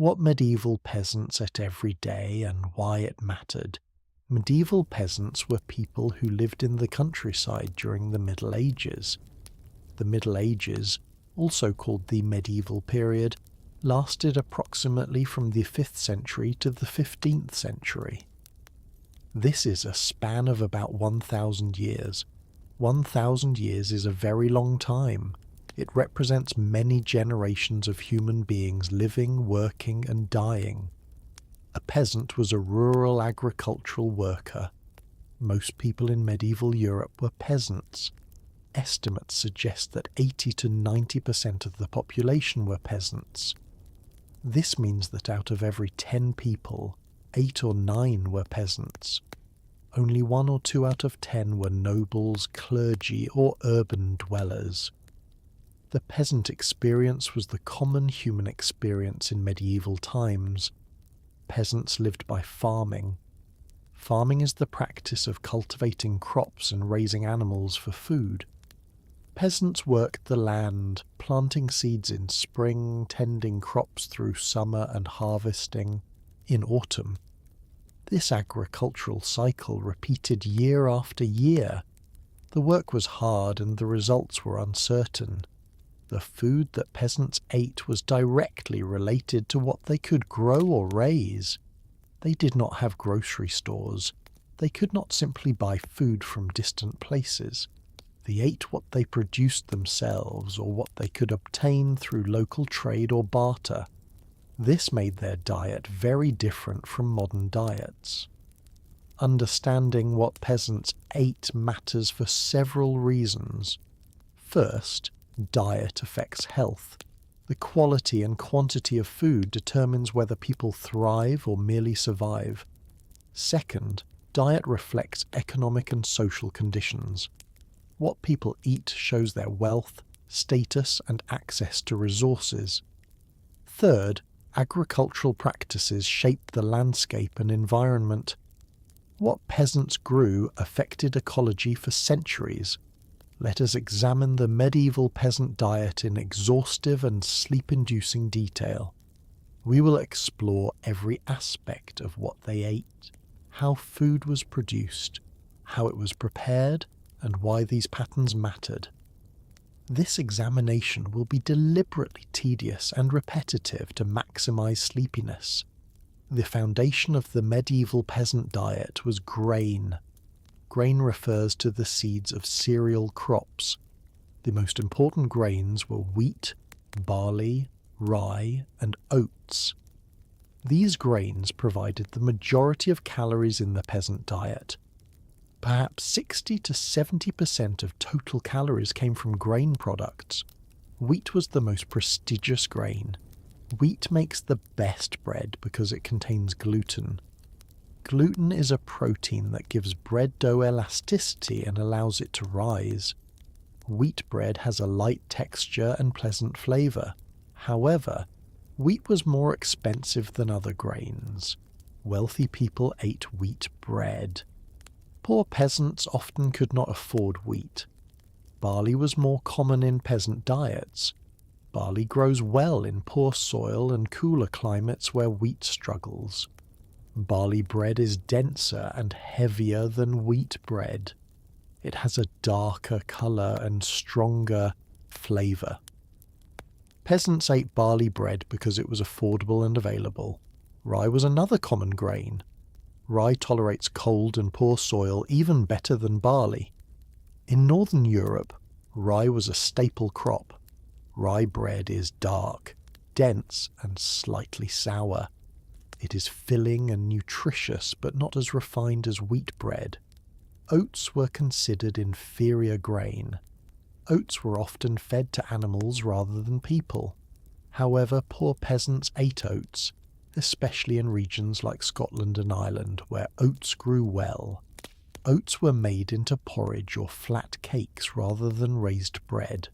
What medieval peasants ate every day and why it mattered. Medieval peasants were people who lived in the countryside during the Middle Ages. The Middle Ages, also called the medieval period, lasted approximately from the 5th century to the 15th century. This is a span of about 1,000 years. 1,000 years is a very long time. It represents many generations of human beings living, working, and dying. A peasant was a rural agricultural worker. Most people in medieval Europe were peasants. Estimates suggest that 80 to 90% of the population were peasants. This means that out of every 10 people, 8 or 9 were peasants. Only 1 or 2 out of 10 were nobles, clergy, or urban dwellers. The peasant experience was the common human experience in medieval times. Peasants lived by farming. Farming is the practice of cultivating crops and raising animals for food. Peasants worked the land, planting seeds in spring, tending crops through summer, and harvesting in autumn. This agricultural cycle repeated year after year. The work was hard and the results were uncertain. The food that peasants ate was directly related to what they could grow or raise. They did not have grocery stores. They could not simply buy food from distant places. They ate what they produced themselves or what they could obtain through local trade or barter. This made their diet very different from modern diets. Understanding what peasants ate matters for several reasons. First, diet affects health. The quality and quantity of food determines whether people thrive or merely survive. Second, diet reflects economic and social conditions. What people eat shows their wealth, status, and access to resources. Third, agricultural practices shape the landscape and environment. What peasants grew affected ecology for centuries. Let us examine the medieval peasant diet in exhaustive and sleep-inducing detail. We will explore every aspect of what they ate, how food was produced, how it was prepared, and why these patterns mattered. This examination will be deliberately tedious and repetitive to maximize sleepiness. The foundation of the medieval peasant diet was grain. Grain refers to the seeds of cereal crops. The most important grains were wheat, barley, rye, and oats. These grains provided the majority of calories in the peasant diet. Perhaps 60 to 70% of total calories came from grain products. Wheat was the most prestigious grain. Wheat makes the best bread because it contains gluten. Gluten is a protein that gives bread dough elasticity and allows it to rise. Wheat bread has a light texture and pleasant flavor. However, wheat was more expensive than other grains. Wealthy people ate wheat bread. Poor peasants often could not afford wheat. Barley was more common in peasant diets. Barley grows well in poor soil and cooler climates where wheat struggles. Barley bread is denser and heavier than wheat bread. It has a darker colour and stronger flavour. Peasants ate barley bread because it was affordable and available. Rye was another common grain. Rye tolerates cold and poor soil even better than barley. In northern Europe, rye was a staple crop. Rye bread is dark, dense, and slightly sour. It is filling and nutritious, but not as refined as wheat bread. Oats were considered inferior grain. Oats were often fed to animals rather than people. However, poor peasants ate oats, especially in regions like Scotland and Ireland, where oats grew well. Oats were made into porridge or flat cakes rather than raised bread.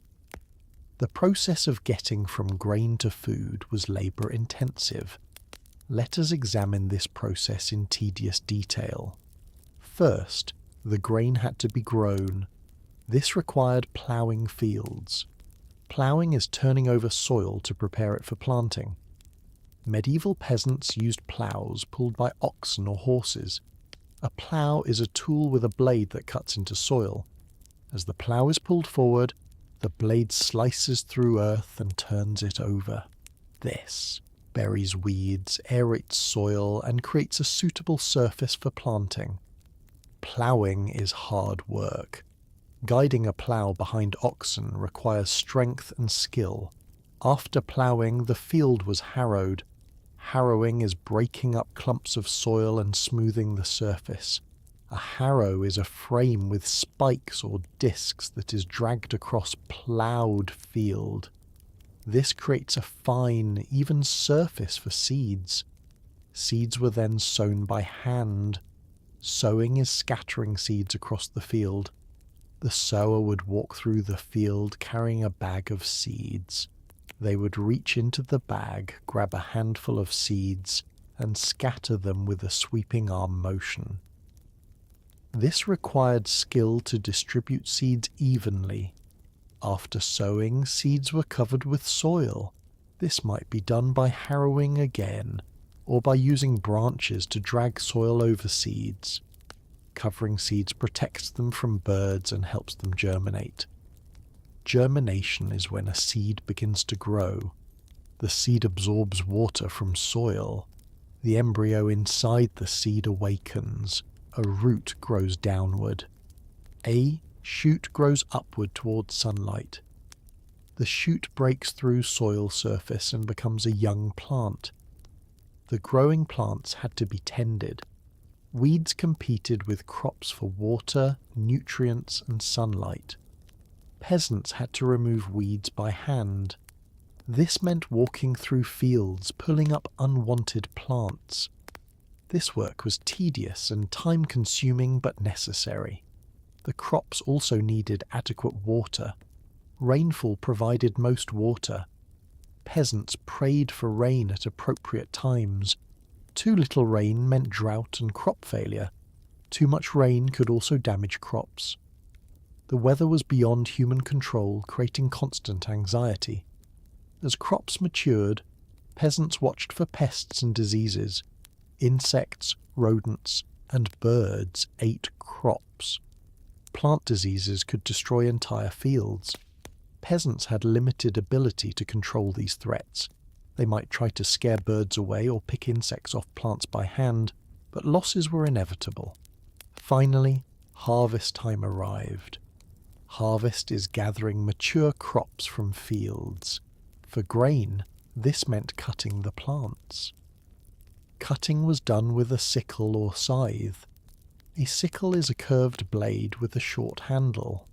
The process of getting from grain to food was labour-intensive. Let us examine this process in tedious detail. First, the grain had to be grown. This required ploughing fields. Ploughing is turning over soil to prepare it for planting. Medieval peasants used ploughs pulled by oxen or horses. A plough is a tool with a blade that cuts into soil. As the plough is pulled forward, the blade slices through earth and turns it over. This buries weeds, aerates soil, and creates a suitable surface for planting. Ploughing is hard work. Guiding a plough behind oxen requires strength and skill. After ploughing, the field was harrowed. Harrowing is breaking up clumps of soil and smoothing the surface. A harrow is a frame with spikes or discs that is dragged across ploughed field. This creates a fine, even surface for seeds. Seeds were then sown by hand. Sowing is scattering seeds across the field. The sower would walk through the field carrying a bag of seeds. They would reach into the bag, grab a handful of seeds, and scatter them with a sweeping arm motion. This required skill to distribute seeds evenly. After sowing, seeds were covered with soil. This might be done by harrowing again, or by using branches to drag soil over seeds. Covering seeds protects them from birds and helps them germinate. Germination is when a seed begins to grow. The seed absorbs water from soil. The embryo inside the seed awakens. A root grows downward. A shoot grows upward towards sunlight. The shoot breaks through soil surface and becomes a young plant. The growing plants had to be tended. Weeds competed with crops for water, nutrients, and sunlight. Peasants had to remove weeds by hand. This meant walking through fields, pulling up unwanted plants. This work was tedious and time-consuming but necessary. The crops also needed adequate water. Rainfall provided most water. Peasants prayed for rain at appropriate times. Too little rain meant drought and crop failure. Too much rain could also damage crops. The weather was beyond human control, creating constant anxiety. As crops matured, peasants watched for pests and diseases. Insects, rodents, and birds ate crops. Plant diseases could destroy entire fields. Peasants had limited ability to control these threats. They might try to scare birds away or pick insects off plants by hand, but losses were inevitable. Finally, harvest time arrived. Harvest is gathering mature crops from fields. For grain, this meant cutting the plants. Cutting was done with a sickle or scythe. A sickle is a curved blade with a short handle.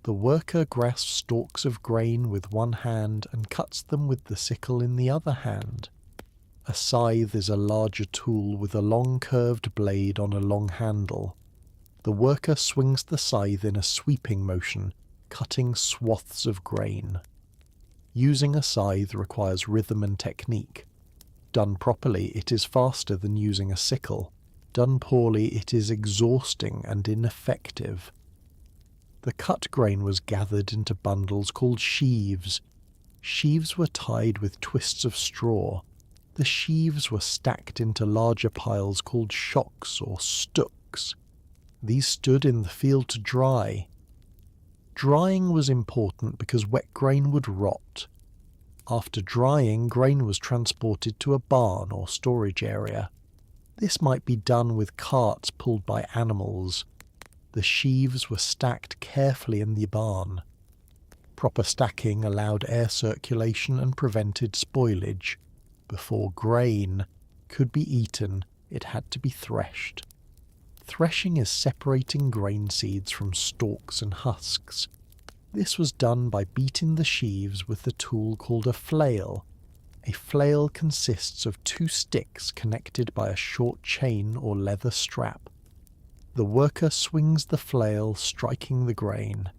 The worker grasps stalks of grain with one hand and cuts them with the sickle in the other hand. A scythe is a larger tool with a long curved blade on a long handle. The worker swings the scythe in a sweeping motion, cutting swaths of grain. Using a scythe requires rhythm and technique. Done properly, it is faster than using a sickle. Done poorly, it is exhausting and ineffective. The cut grain was gathered into bundles called sheaves. Sheaves were tied with twists of straw. The sheaves were stacked into larger piles called shocks or stooks. These stood in the field to dry. Drying was important because wet grain would rot. After drying, grain was transported to a barn or storage area. This might be done with carts pulled by animals. The sheaves were stacked carefully in the barn. Proper stacking allowed air circulation and prevented spoilage. Before grain could be eaten, it had to be threshed. Threshing is separating grain seeds from stalks and husks. This was done by beating the sheaves with the tool called a flail. A flail consists of two sticks connected by a short chain or leather strap. The worker swings the flail, striking the grain.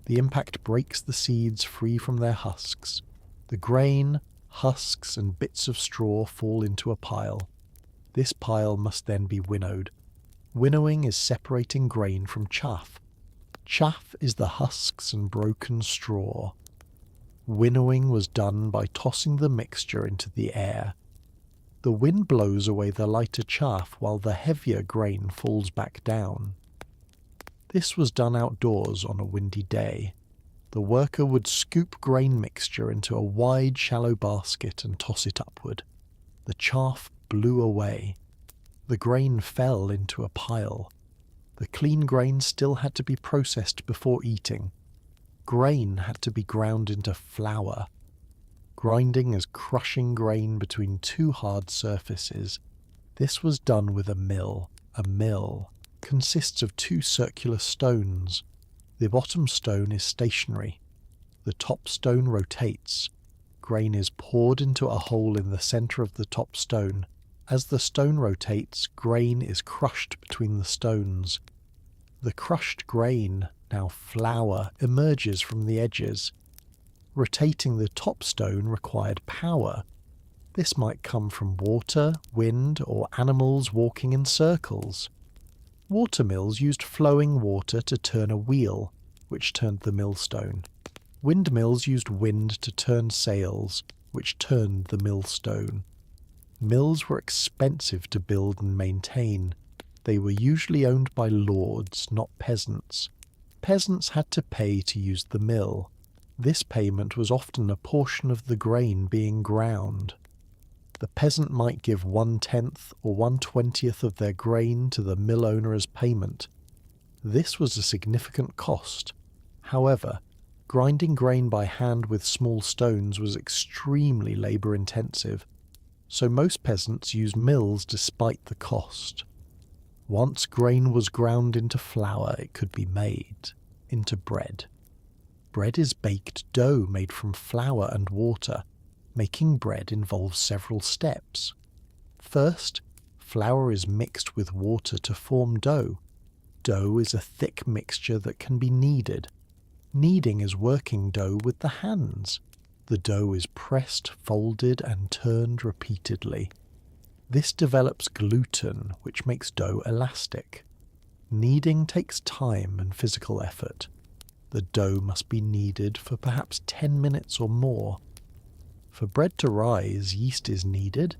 The impact breaks the seeds free from their husks. The grain, husks, and bits of straw fall into a pile. This pile must then be winnowed. Winnowing is separating grain from chaff. Chaff is the husks and broken straw. Winnowing was done by tossing the mixture into the air. The wind blows away the lighter chaff while the heavier grain falls back down. This was done outdoors on a windy day. The worker would scoop grain mixture into a wide, shallow basket and toss it upward. The chaff blew away. The grain fell into a pile. The clean grain still had to be processed before eating. Grain had to be ground into flour. Grinding is crushing grain between two hard surfaces. This was done with a mill. A mill consists of two circular stones. The bottom stone is stationary. The top stone rotates. Grain is poured into a hole in the centre of the top stone. As the stone rotates, grain is crushed between the stones. The crushed grain, now flour, emerges from the edges. Rotating the top stone required power. This might come from water, wind, or animals walking in circles. Water mills used flowing water to turn a wheel, which turned the millstone. Windmills used wind to turn sails, which turned the millstone. Mills were expensive to build and maintain. They were usually owned by lords, not peasants. Peasants had to pay to use the mill. This payment was often a portion of the grain being ground. The peasant might give 1/10 or 1/20 of their grain to the mill owner as payment. This was a significant cost. However, grinding grain by hand with small stones was extremely labour-intensive, so most peasants used mills despite the cost. Once grain was ground into flour, it could be made into bread. Bread is baked dough made from flour and water. Making bread involves several steps. First, flour is mixed with water to form dough. Dough is a thick mixture that can be kneaded. Kneading is working dough with the hands. The dough is pressed, folded, and turned repeatedly. This develops gluten, which makes dough elastic. Kneading takes time and physical effort. The dough must be kneaded for perhaps 10 minutes or more. For bread to rise, yeast is needed.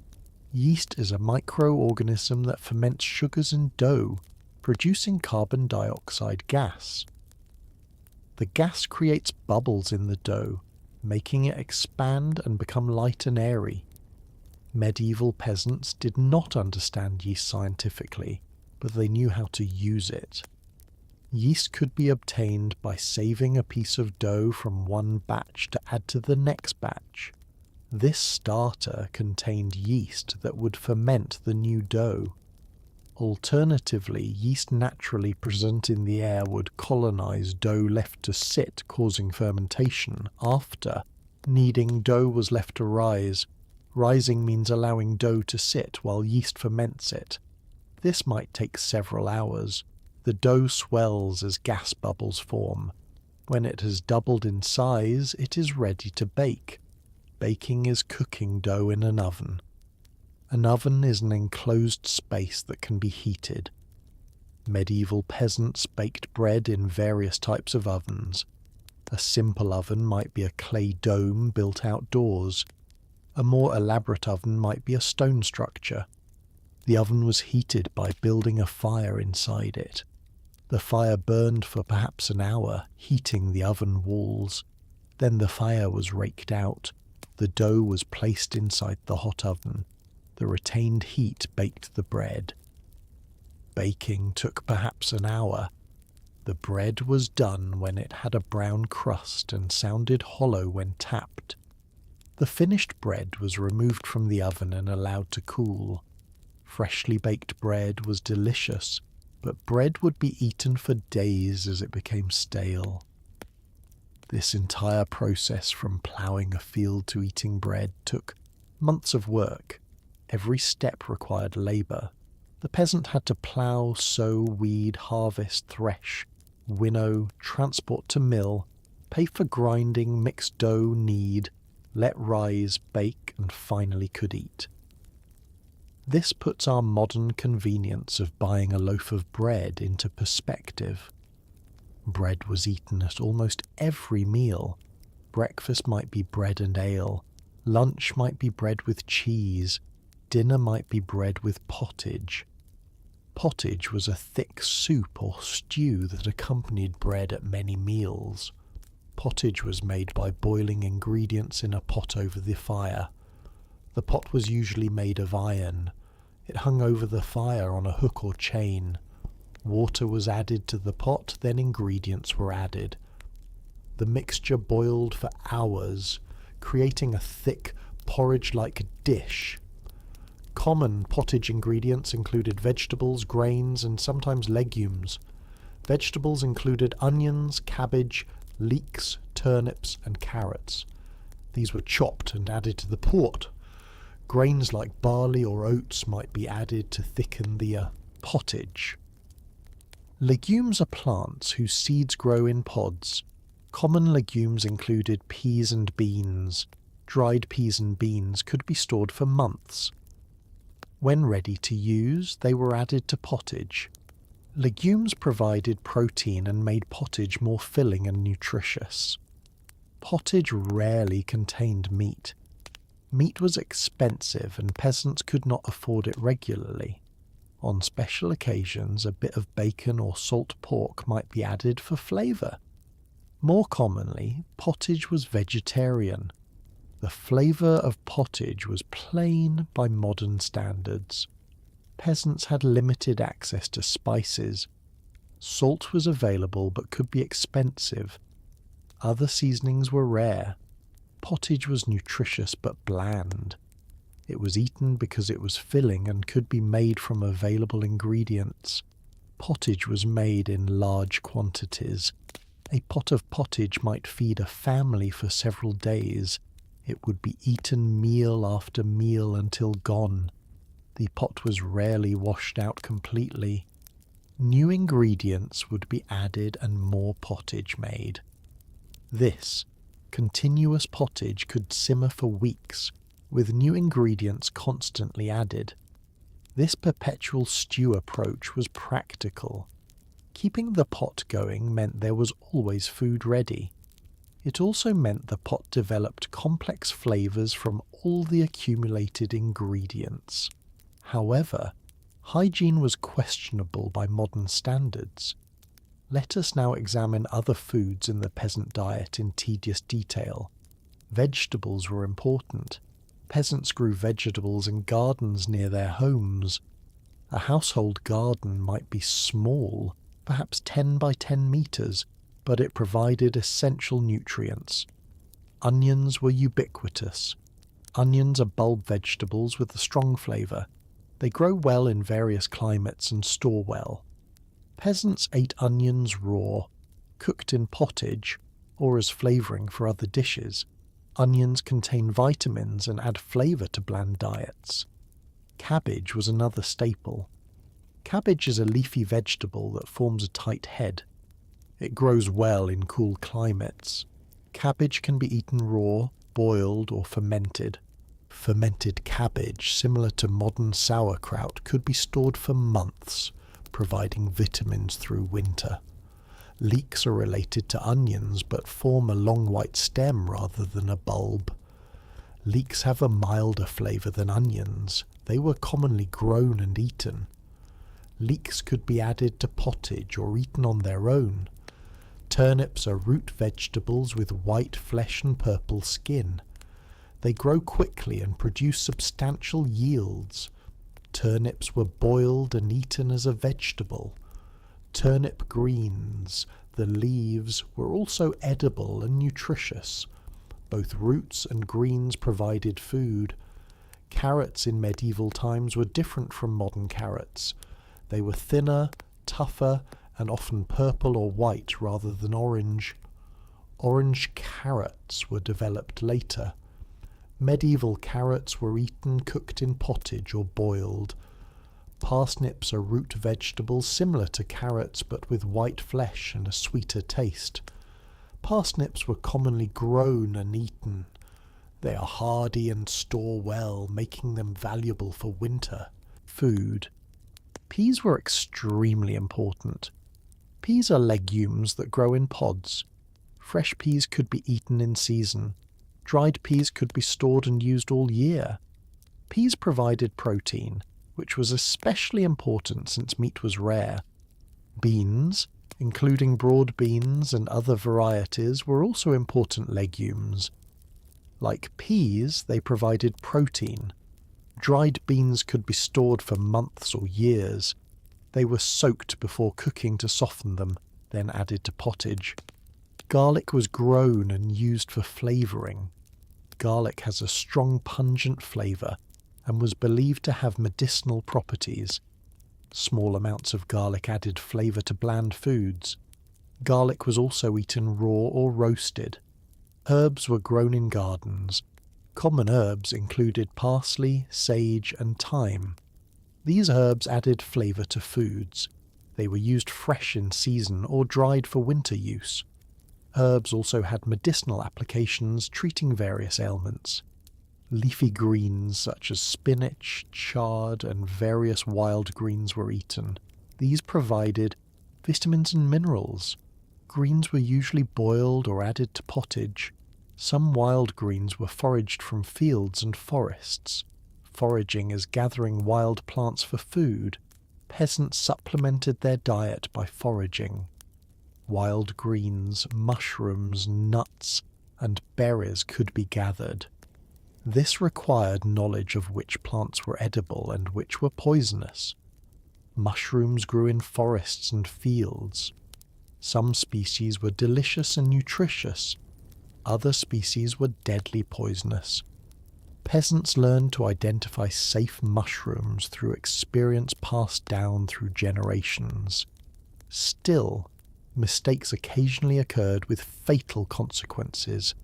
Yeast is a microorganism that ferments sugars in dough, producing carbon dioxide gas. The gas creates bubbles in the dough, making it expand and become light and airy. Medieval peasants did not understand yeast scientifically, but they knew how to use it. Yeast could be obtained by saving a piece of dough from one batch to add to the next batch. This starter contained yeast that would ferment the new dough. Alternatively, yeast naturally present in the air would colonize dough left to sit, causing fermentation. After, kneading dough was left to rise. Rising means allowing dough to sit while yeast ferments it. This might take several hours. The dough swells as gas bubbles form. When it has doubled in size, it is ready to bake. Baking is cooking dough in an oven. An oven is an enclosed space that can be heated. Medieval peasants baked bread in various types of ovens. A simple oven might be a clay dome built outdoors. A more elaborate oven might be a stone structure. The oven was heated by building a fire inside it. The fire burned for perhaps an hour, heating the oven walls. Then the fire was raked out. The dough was placed inside the hot oven. The retained heat baked the bread. Baking took perhaps an hour. The bread was done when it had a brown crust and sounded hollow when tapped. The finished bread was removed from the oven and allowed to cool. Freshly baked bread was delicious, but bread would be eaten for days as it became stale. This entire process from ploughing a field to eating bread took months of work. Every step required labour. The peasant had to plough, sow, weed, harvest, thresh, winnow, transport to mill, pay for grinding, mix dough, knead, let rise, bake, and finally could eat. This puts our modern convenience of buying a loaf of bread into perspective. Bread was eaten at almost every meal. Breakfast might be bread and ale. Lunch might be bread with cheese. dinner might be bread with pottage. Pottage was a thick soup or stew that accompanied bread at many meals. Pottage was made by boiling ingredients in a pot over the fire. The pot was usually made of iron. It hung over the fire on a hook or chain. Water was added to the pot, then ingredients were added. The mixture boiled for hours, creating a thick, porridge-like dish. Common pottage ingredients included vegetables, grains, and sometimes legumes. Vegetables included onions, cabbage, leeks, turnips, and carrots. These were chopped and added to the pot. Grains like barley or oats might be added to thicken the pottage. Legumes are plants whose seeds grow in pods. Common legumes included peas and beans. Dried peas and beans could be stored for months. When ready to use, they were added to pottage. Legumes provided protein and made pottage more filling and nutritious. Pottage rarely contained meat. Meat was expensive and peasants could not afford it regularly. On special occasions, a bit of bacon or salt pork might be added for flavour. More commonly, pottage was vegetarian. The flavour of pottage was plain by modern standards. Peasants had limited access to spices. Salt was available but could be expensive. Other seasonings were rare. Pottage was nutritious but bland. It was eaten because it was filling and could be made from available ingredients. Pottage was made in large quantities. A pot of pottage might feed a family for several days. It would be eaten meal after meal until gone. The pot was rarely washed out completely. New ingredients would be added and more pottage made. This continuous pottage could simmer for weeks, with new ingredients constantly added. This perpetual stew approach was practical. Keeping the pot going meant there was always food ready. It also meant the pot developed complex flavours from all the accumulated ingredients. However, hygiene was questionable by modern standards. Let us now examine other foods in the peasant diet in tedious detail. Vegetables were important. Peasants grew vegetables in gardens near their homes. A household garden might be small, perhaps 10 by 10 metres, but it provided essential nutrients. Onions were ubiquitous. Onions are bulb vegetables with a strong flavour. They grow well in various climates and store well. Peasants ate onions raw, cooked in pottage, or as flavouring for other dishes. Onions contain vitamins and add flavour to bland diets. Cabbage was another staple. Cabbage is a leafy vegetable that forms a tight head. It grows well in cool climates. Cabbage can be eaten raw, boiled, or fermented. Fermented cabbage, similar to modern sauerkraut, could be stored for months, providing vitamins through winter. Leeks are related to onions but form a long white stem rather than a bulb. Leeks have a milder flavour than onions. They were commonly grown and eaten. Leeks could be added to pottage or eaten on their own. Turnips are root vegetables with white flesh and purple skin. They grow quickly and produce substantial yields. Turnips were boiled and eaten as a vegetable. Turnip greens, the leaves, were also edible and nutritious. Both roots and greens provided food. Carrots in medieval times were different from modern carrots. They were thinner, tougher, and often purple or white rather than orange. Orange carrots were developed later. Medieval carrots were eaten cooked in pottage or boiled. Parsnips are root vegetables similar to carrots but with white flesh and a sweeter taste. Parsnips were commonly grown and eaten. They are hardy and store well, making them valuable for winter. Food. Peas were extremely important. Peas are legumes that grow in pods. Fresh peas could be eaten in season. Dried peas could be stored and used all year. Peas provided protein, which was especially important since meat was rare. Beans, including broad beans and other varieties, were also important legumes. Like peas, they provided protein. Dried beans could be stored for months or years. They were soaked before cooking to soften them, then added to pottage. Garlic was grown and used for flavouring. Garlic has a strong pungent flavour and was believed to have medicinal properties. Small amounts of garlic added flavour to bland foods. Garlic was also eaten raw or roasted. Herbs were grown in gardens. Common herbs included parsley, sage, and thyme. These herbs added flavour to foods. They were used fresh in season or dried for winter use. Herbs also had medicinal applications treating various ailments. Leafy greens such as spinach, chard, and various wild greens were eaten. These provided vitamins and minerals. Greens were usually boiled or added to pottage. Some wild greens were foraged from fields and forests. Foraging is gathering wild plants for food. Peasants supplemented their diet by foraging. Wild greens, mushrooms, nuts, and berries could be gathered. This required knowledge of which plants were edible and which were poisonous. Mushrooms grew in forests and fields. Some species were delicious and nutritious. Other species were deadly poisonous. Peasants learned to identify safe mushrooms through experience passed down through generations. Still, mistakes occasionally occurred with fatal consequences.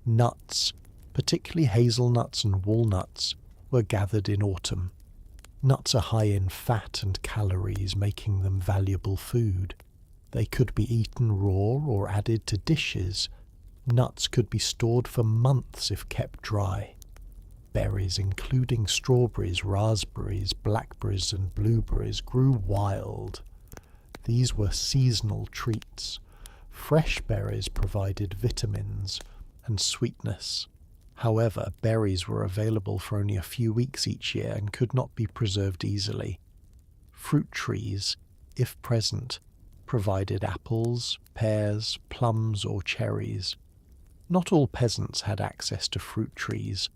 Nuts, particularly hazelnuts and walnuts, were gathered in autumn. Nuts are high in fat and calories, making them valuable food. They could be eaten raw or added to dishes. Nuts could be stored for months if kept dry. Berries, including strawberries, raspberries, blackberries, and blueberries, grew wild. These were seasonal treats. Fresh berries provided vitamins and sweetness. However, berries were available for only a few weeks each year and could not be preserved easily. Fruit trees, if present, provided apples, pears, plums, or cherries. Not all peasants had access to fruit trees.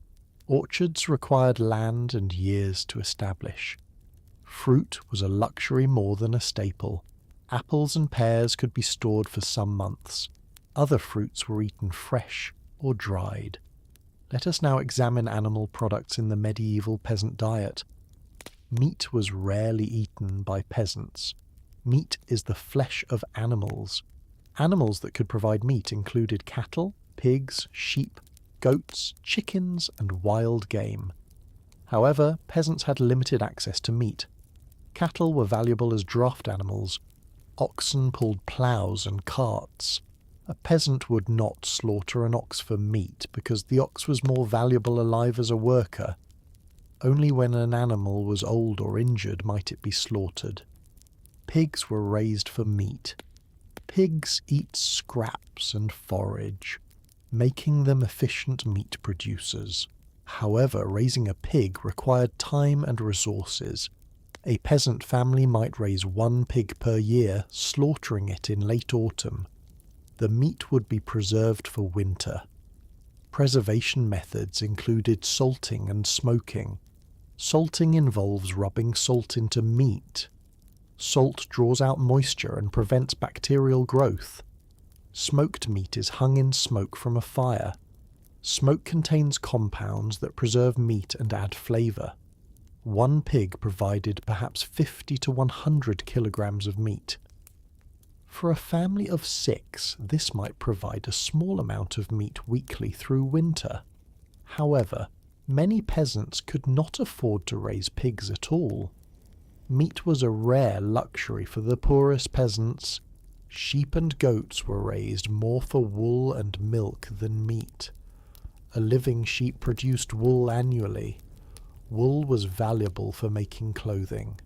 Orchards required land and years to establish. Fruit was a luxury more than a staple. Apples and pears could be stored for some months. Other fruits were eaten fresh or dried. Let us now examine animal products in the medieval peasant diet. Meat was rarely eaten by peasants. Meat is the flesh of animals. Animals that could provide meat included cattle, pigs, sheep, goats, chickens, and wild game. However, peasants had limited access to meat. Cattle were valuable as draft animals. Oxen pulled ploughs and carts. A peasant would not slaughter an ox for meat because the ox was more valuable alive as a worker. Only when an animal was old or injured might it be slaughtered. Pigs were raised for meat. Pigs eat scraps and forage, making them efficient meat producers. However, raising a pig required time and resources. A peasant family might raise 1 pig per year, slaughtering it in late autumn. The meat would be preserved for winter. Preservation methods included salting and smoking. Salting involves rubbing salt into meat. Salt draws out moisture and prevents bacterial growth. Smoked meat is hung in smoke from a fire. Smoke contains compounds that preserve meat and add flavour. 1 pig provided perhaps 50 to 100 kilograms of meat. For a family of 6, this might provide a small amount of meat weekly through winter. However, many peasants could not afford to raise pigs at all. Meat was a rare luxury for the poorest peasants. Sheep and goats were raised more for wool and milk than meat. A living sheep produced wool annually. Wool was valuable for making clothing.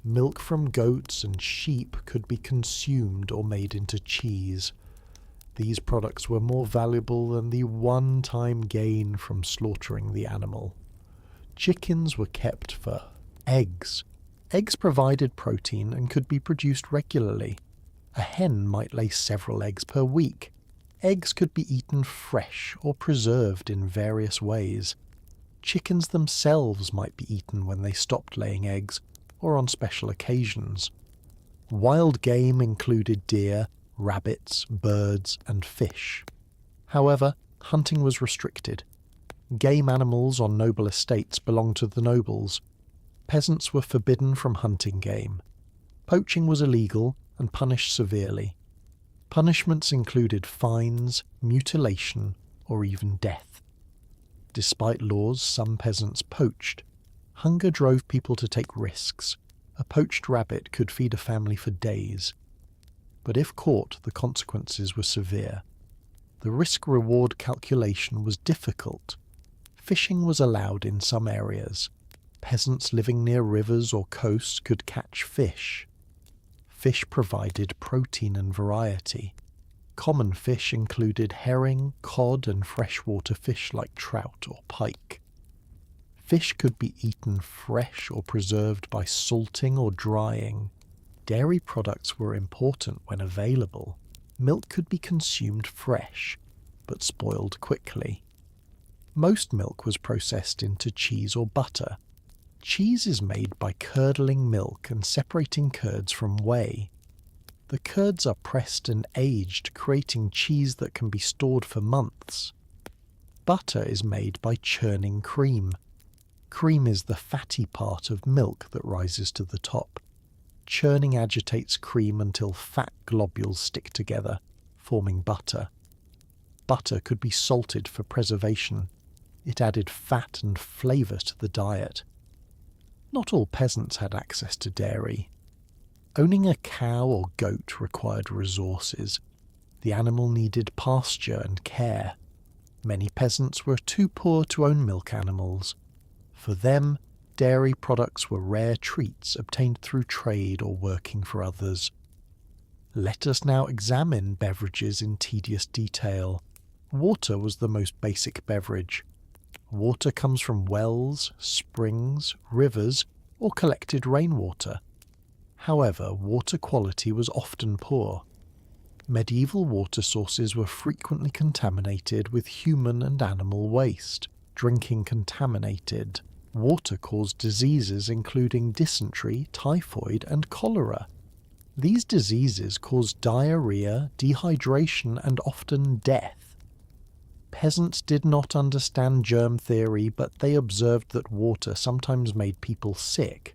Milk from goats and sheep could be consumed or made into cheese. These products were more valuable than the one-time gain from slaughtering the animal. Chickens were kept for eggs. Eggs provided protein and could be produced regularly. A hen might lay several eggs per week. Eggs could be eaten fresh or preserved in various ways. Chickens themselves might be eaten when they stopped laying eggs or on special occasions. Wild game included deer, rabbits, birds, and fish. However, hunting was restricted. Game animals on noble estates belonged to the nobles. Peasants were forbidden from hunting game. Poaching was illegal and punished severely. Punishments included fines, mutilation, or even death. Despite laws, some peasants poached. Hunger drove people to take risks. A poached rabbit could feed a family for days. But if caught, the consequences were severe. The risk-reward calculation was difficult. Fishing was allowed in some areas. Peasants living near rivers or coasts could catch fish. Fish provided protein and variety. Common fish included herring, cod, and freshwater fish like trout or pike. Fish could be eaten fresh or preserved by salting or drying. Dairy products were important when available. Milk could be consumed fresh, but spoiled quickly. Most milk was processed into cheese or butter. Cheese is made by curdling milk and separating curds from whey. The curds are pressed and aged, creating cheese that can be stored for months. Butter is made by churning cream. Cream is the fatty part of milk that rises to the top. Churning agitates cream until fat globules stick together, forming butter. Butter could be salted for preservation. It added fat and flavour to the diet. Not all peasants had access to dairy. Owning a cow or goat required resources. The animal needed pasture and care. Many peasants were too poor to own milk animals. For them, dairy products were rare treats obtained through trade or working for others. Let us now examine beverages in tedious detail. Water was the most basic beverage. Water comes from wells, springs, rivers, or collected rainwater. However, water quality was often poor. Medieval water sources were frequently contaminated with human and animal waste. Drinking contaminated water caused diseases including dysentery, typhoid, and cholera. These diseases caused diarrhea, dehydration, and often death. Peasants did not understand germ theory, but they observed that water sometimes made people sick.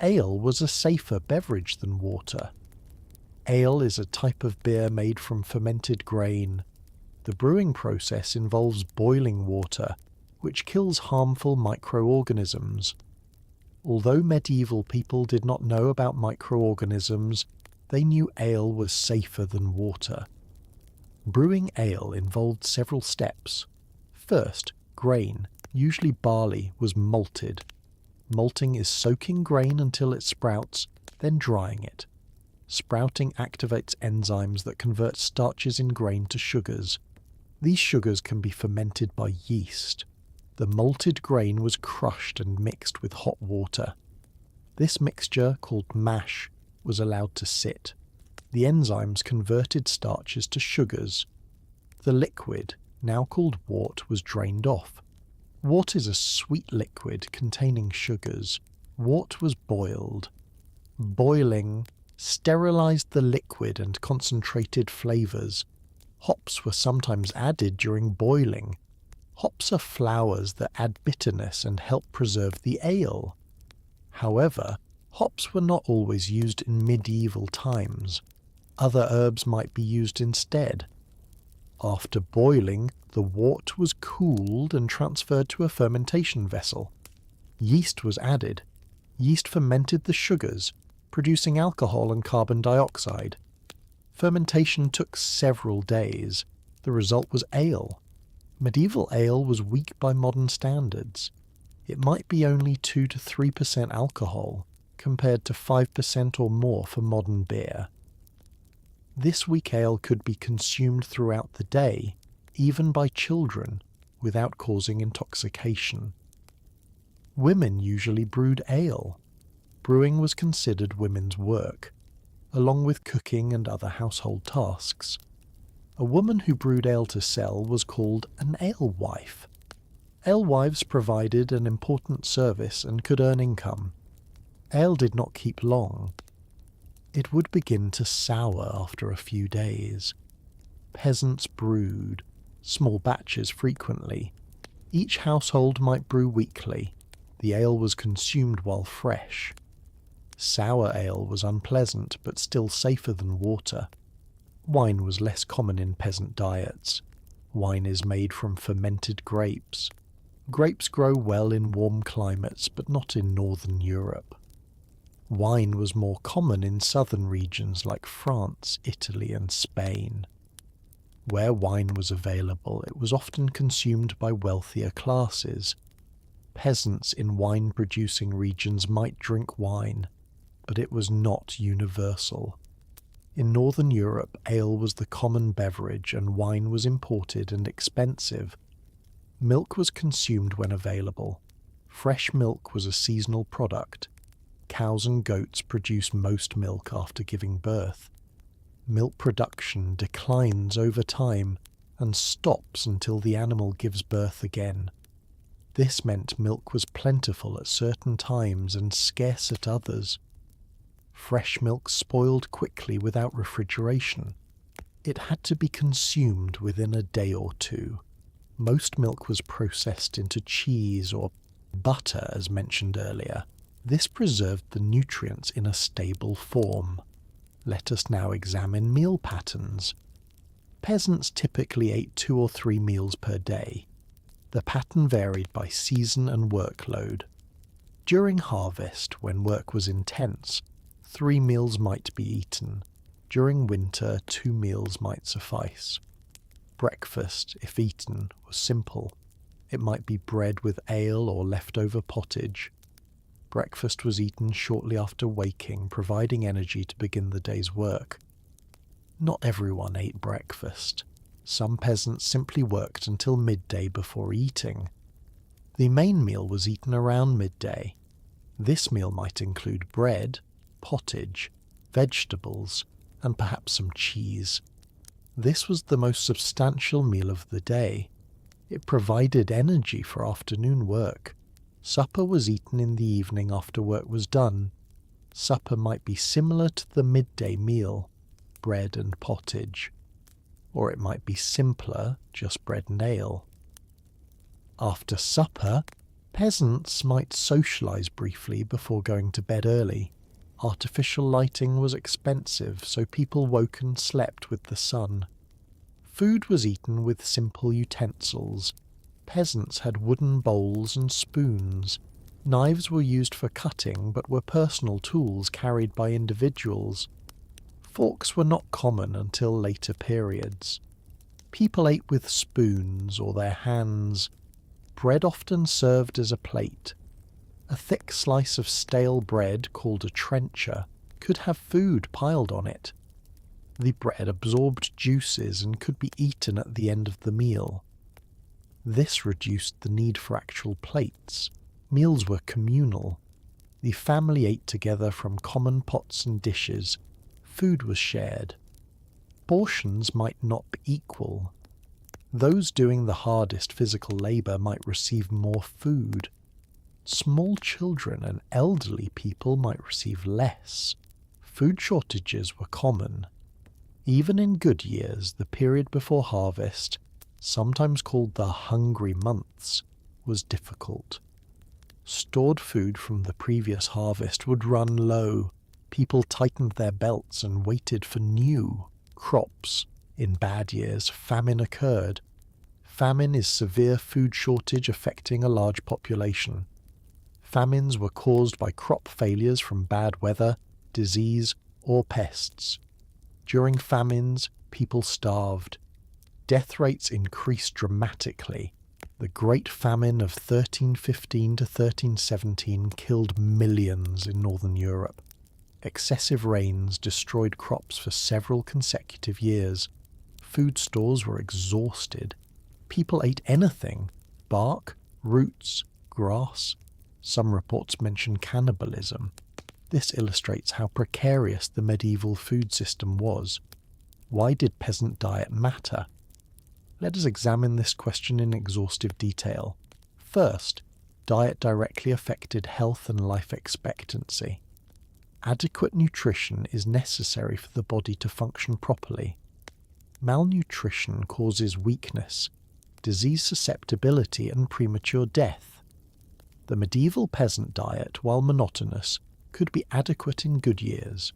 Ale was a safer beverage than water. Ale is a type of beer made from fermented grain. The brewing process involves boiling water, which kills harmful microorganisms. Although medieval people did not know about microorganisms, they knew ale was safer than water. Brewing ale involved several steps. First, grain, usually barley, was malted. Malting is soaking grain until it sprouts, then drying it. Sprouting activates enzymes that convert starches in grain to sugars. These sugars can be fermented by yeast. The malted grain was crushed and mixed with hot water. This mixture, called mash, was allowed to sit. The enzymes converted starches to sugars. The liquid, now called wort, was drained off. Wort is a sweet liquid containing sugars. Wort was boiled. Boiling sterilized the liquid and concentrated flavors. Hops were sometimes added during boiling. Hops are flowers that add bitterness and help preserve the ale. However, hops were not always used in medieval times. Other herbs might be used instead. After boiling, the wort was cooled and transferred to a fermentation vessel. Yeast was added. Yeast fermented the sugars, producing alcohol and carbon dioxide. Fermentation took several days. The result was ale. Medieval ale was weak by modern standards. It might be only 2 to 3% alcohol, compared to 5% or more for modern beer. This weak ale could be consumed throughout the day, even by children, without causing intoxication. Women usually brewed ale. Brewing was considered women's work, along with cooking and other household tasks. A woman who brewed ale to sell was called an alewife. Alewives provided an important service and could earn income. Ale did not keep long. It would begin to sour after a few days. Peasants brewed, small batches frequently. Each household might brew weekly. The ale was consumed while fresh. Sour ale was unpleasant, but still safer than water. Wine was less common in peasant diets. Wine is made from fermented grapes. Grapes grow well in warm climates, but not in northern Europe. Wine was more common in southern regions like France, Italy, and Spain. Where wine was available, it was often consumed by wealthier classes. Peasants in wine-producing regions might drink wine, but it was not universal. In northern Europe, ale was the common beverage and wine was imported and expensive. Milk was consumed when available. Fresh milk was a seasonal product. Cows and goats produce most milk after giving birth. Milk production declines over time and stops until the animal gives birth again. This meant milk was plentiful at certain times and scarce at others. Fresh milk spoiled quickly without refrigeration. It had to be consumed within a day or two. Most milk was processed into cheese or butter, as mentioned earlier. This preserved the nutrients in a stable form. Let us now examine meal patterns. Peasants typically ate 2 or 3 meals per day. The pattern varied by season and workload. During harvest, when work was intense, 3 meals might be eaten. During winter, 2 meals might suffice. Breakfast, if eaten, was simple. It might be bread with ale or leftover pottage. Breakfast was eaten shortly after waking, providing energy to begin the day's work. Not everyone ate breakfast. Some peasants simply worked until midday before eating. The main meal was eaten around midday. This meal might include bread, pottage, vegetables, and perhaps some cheese. This was the most substantial meal of the day. It provided energy for afternoon work. Supper was eaten in the evening after work was done. Supper might be similar to the midday meal, bread and pottage. Or it might be simpler, just bread and ale. After supper, peasants might socialize briefly before going to bed early. Artificial lighting was expensive, so people woke and slept with the sun. Food was eaten with simple utensils. Peasants had wooden bowls and spoons. Knives were used for cutting, but were personal tools carried by individuals. Forks were not common until later periods. People ate with spoons or their hands. Bread often served as a plate. A thick slice of stale bread, called a trencher, could have food piled on it. The bread absorbed juices and could be eaten at the end of the meal. This reduced the need for actual plates. Meals were communal. The family ate together from common pots and dishes. Food was shared. Portions might not be equal. Those doing the hardest physical labor might receive more food. Small children and elderly people might receive less. Food shortages were common. Even in good years, the period before harvest, sometimes called the hungry months, was difficult. Stored food from the previous harvest would run low. People tightened their belts and waited for new crops. In bad years, famine occurred. Famine is severe food shortage affecting a large population. Famines were caused by crop failures from bad weather, disease, or pests. During famines, people starved. Death rates increased dramatically. The Great Famine of 1315 to 1317 killed millions in northern Europe. Excessive rains destroyed crops for several consecutive years. Food stores were exhausted. People ate anything: bark, roots, grass. Some reports mention cannibalism. This illustrates how precarious the medieval food system was. Why did peasant diet matter? Let us examine this question in exhaustive detail. First, diet directly affected health and life expectancy. Adequate nutrition is necessary for the body to function properly. Malnutrition causes weakness, disease susceptibility, and premature death. The medieval peasant diet, while monotonous, could be adequate in good years.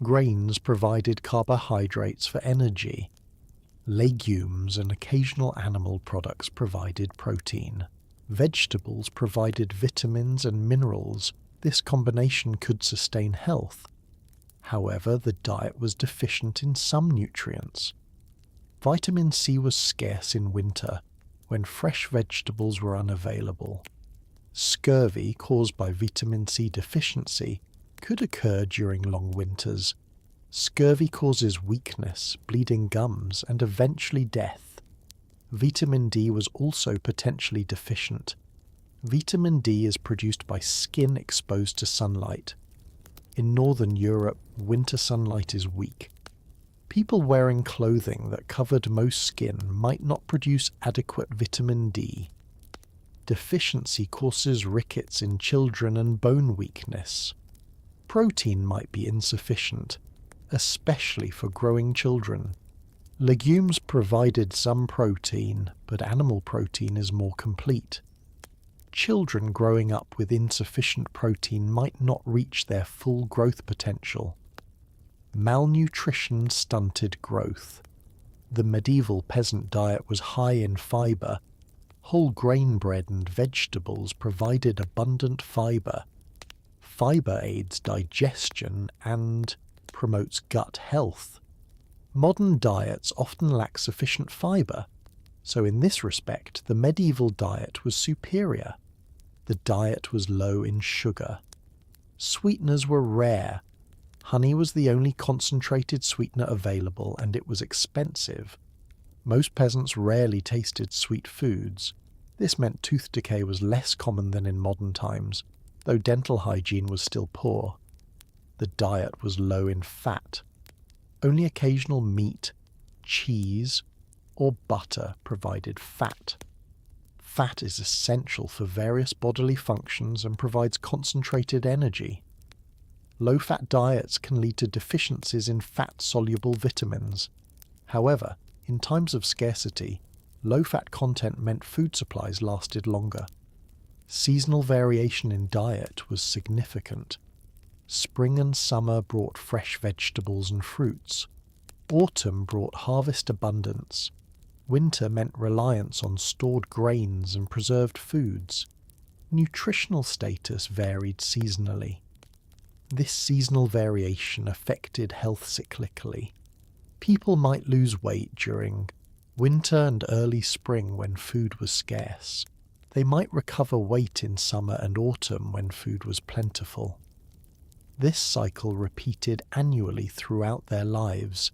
Grains provided carbohydrates for energy. Legumes and occasional animal products provided protein. Vegetables provided vitamins and minerals. This combination could sustain health. However, the diet was deficient in some nutrients. Vitamin C was scarce in winter, when fresh vegetables were unavailable. Scurvy, caused by vitamin C deficiency, could occur during long winters. Scurvy causes weakness, bleeding gums, and eventually death. Vitamin D was also potentially deficient. Vitamin D is produced by skin exposed to sunlight. In northern Europe, winter sunlight is weak. People wearing clothing that covered most skin might not produce adequate vitamin D. Deficiency causes rickets in children and bone weakness. Protein might be insufficient, especially for growing children. Legumes provided some protein, but animal protein is more complete. Children growing up with insufficient protein might not reach their full growth potential. Malnutrition stunted growth. The medieval peasant diet was high in fiber. Whole grain bread and vegetables provided abundant fiber. Fiber aids digestion and promotes gut health. Modern diets often lack sufficient fiber, so in this respect the medieval diet was superior. The diet was low in sugar. Sweeteners were rare. Honey was the only concentrated sweetener available, and it was expensive. Most peasants rarely tasted sweet foods. This meant tooth decay was less common than in modern times, though dental hygiene was still poor. The diet was low in fat. Only occasional meat, cheese, or butter provided fat. Fat is essential for various bodily functions and provides concentrated energy. Low-fat diets can lead to deficiencies in fat-soluble vitamins. However, in times of scarcity, low-fat content meant food supplies lasted longer. Seasonal variation in diet was significant. Spring and summer brought fresh vegetables and fruits. Autumn brought harvest abundance. Winter meant reliance on stored grains and preserved foods. Nutritional status varied seasonally. This seasonal variation affected health cyclically. People might lose weight during winter and early spring when food was scarce. They might recover weight in summer and autumn when food was plentiful. This cycle repeated annually throughout their lives.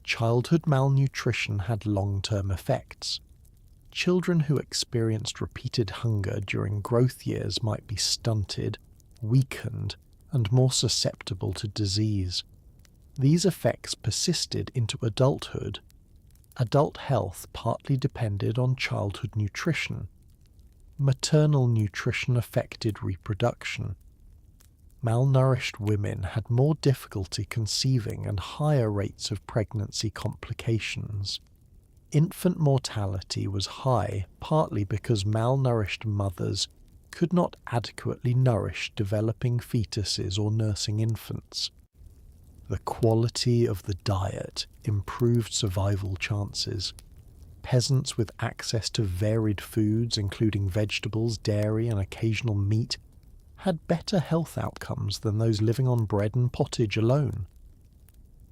Childhood malnutrition had long-term effects. Children who experienced repeated hunger during growth years might be stunted, weakened, and more susceptible to disease. These effects persisted into adulthood. Adult health partly depended on childhood nutrition. Maternal nutrition affected reproduction. Malnourished women had more difficulty conceiving and higher rates of pregnancy complications. Infant mortality was high, partly because malnourished mothers could not adequately nourish developing fetuses or nursing infants. The quality of the diet improved survival chances. Peasants with access to varied foods, including vegetables, dairy, and occasional meat, had better health outcomes than those living on bread and pottage alone.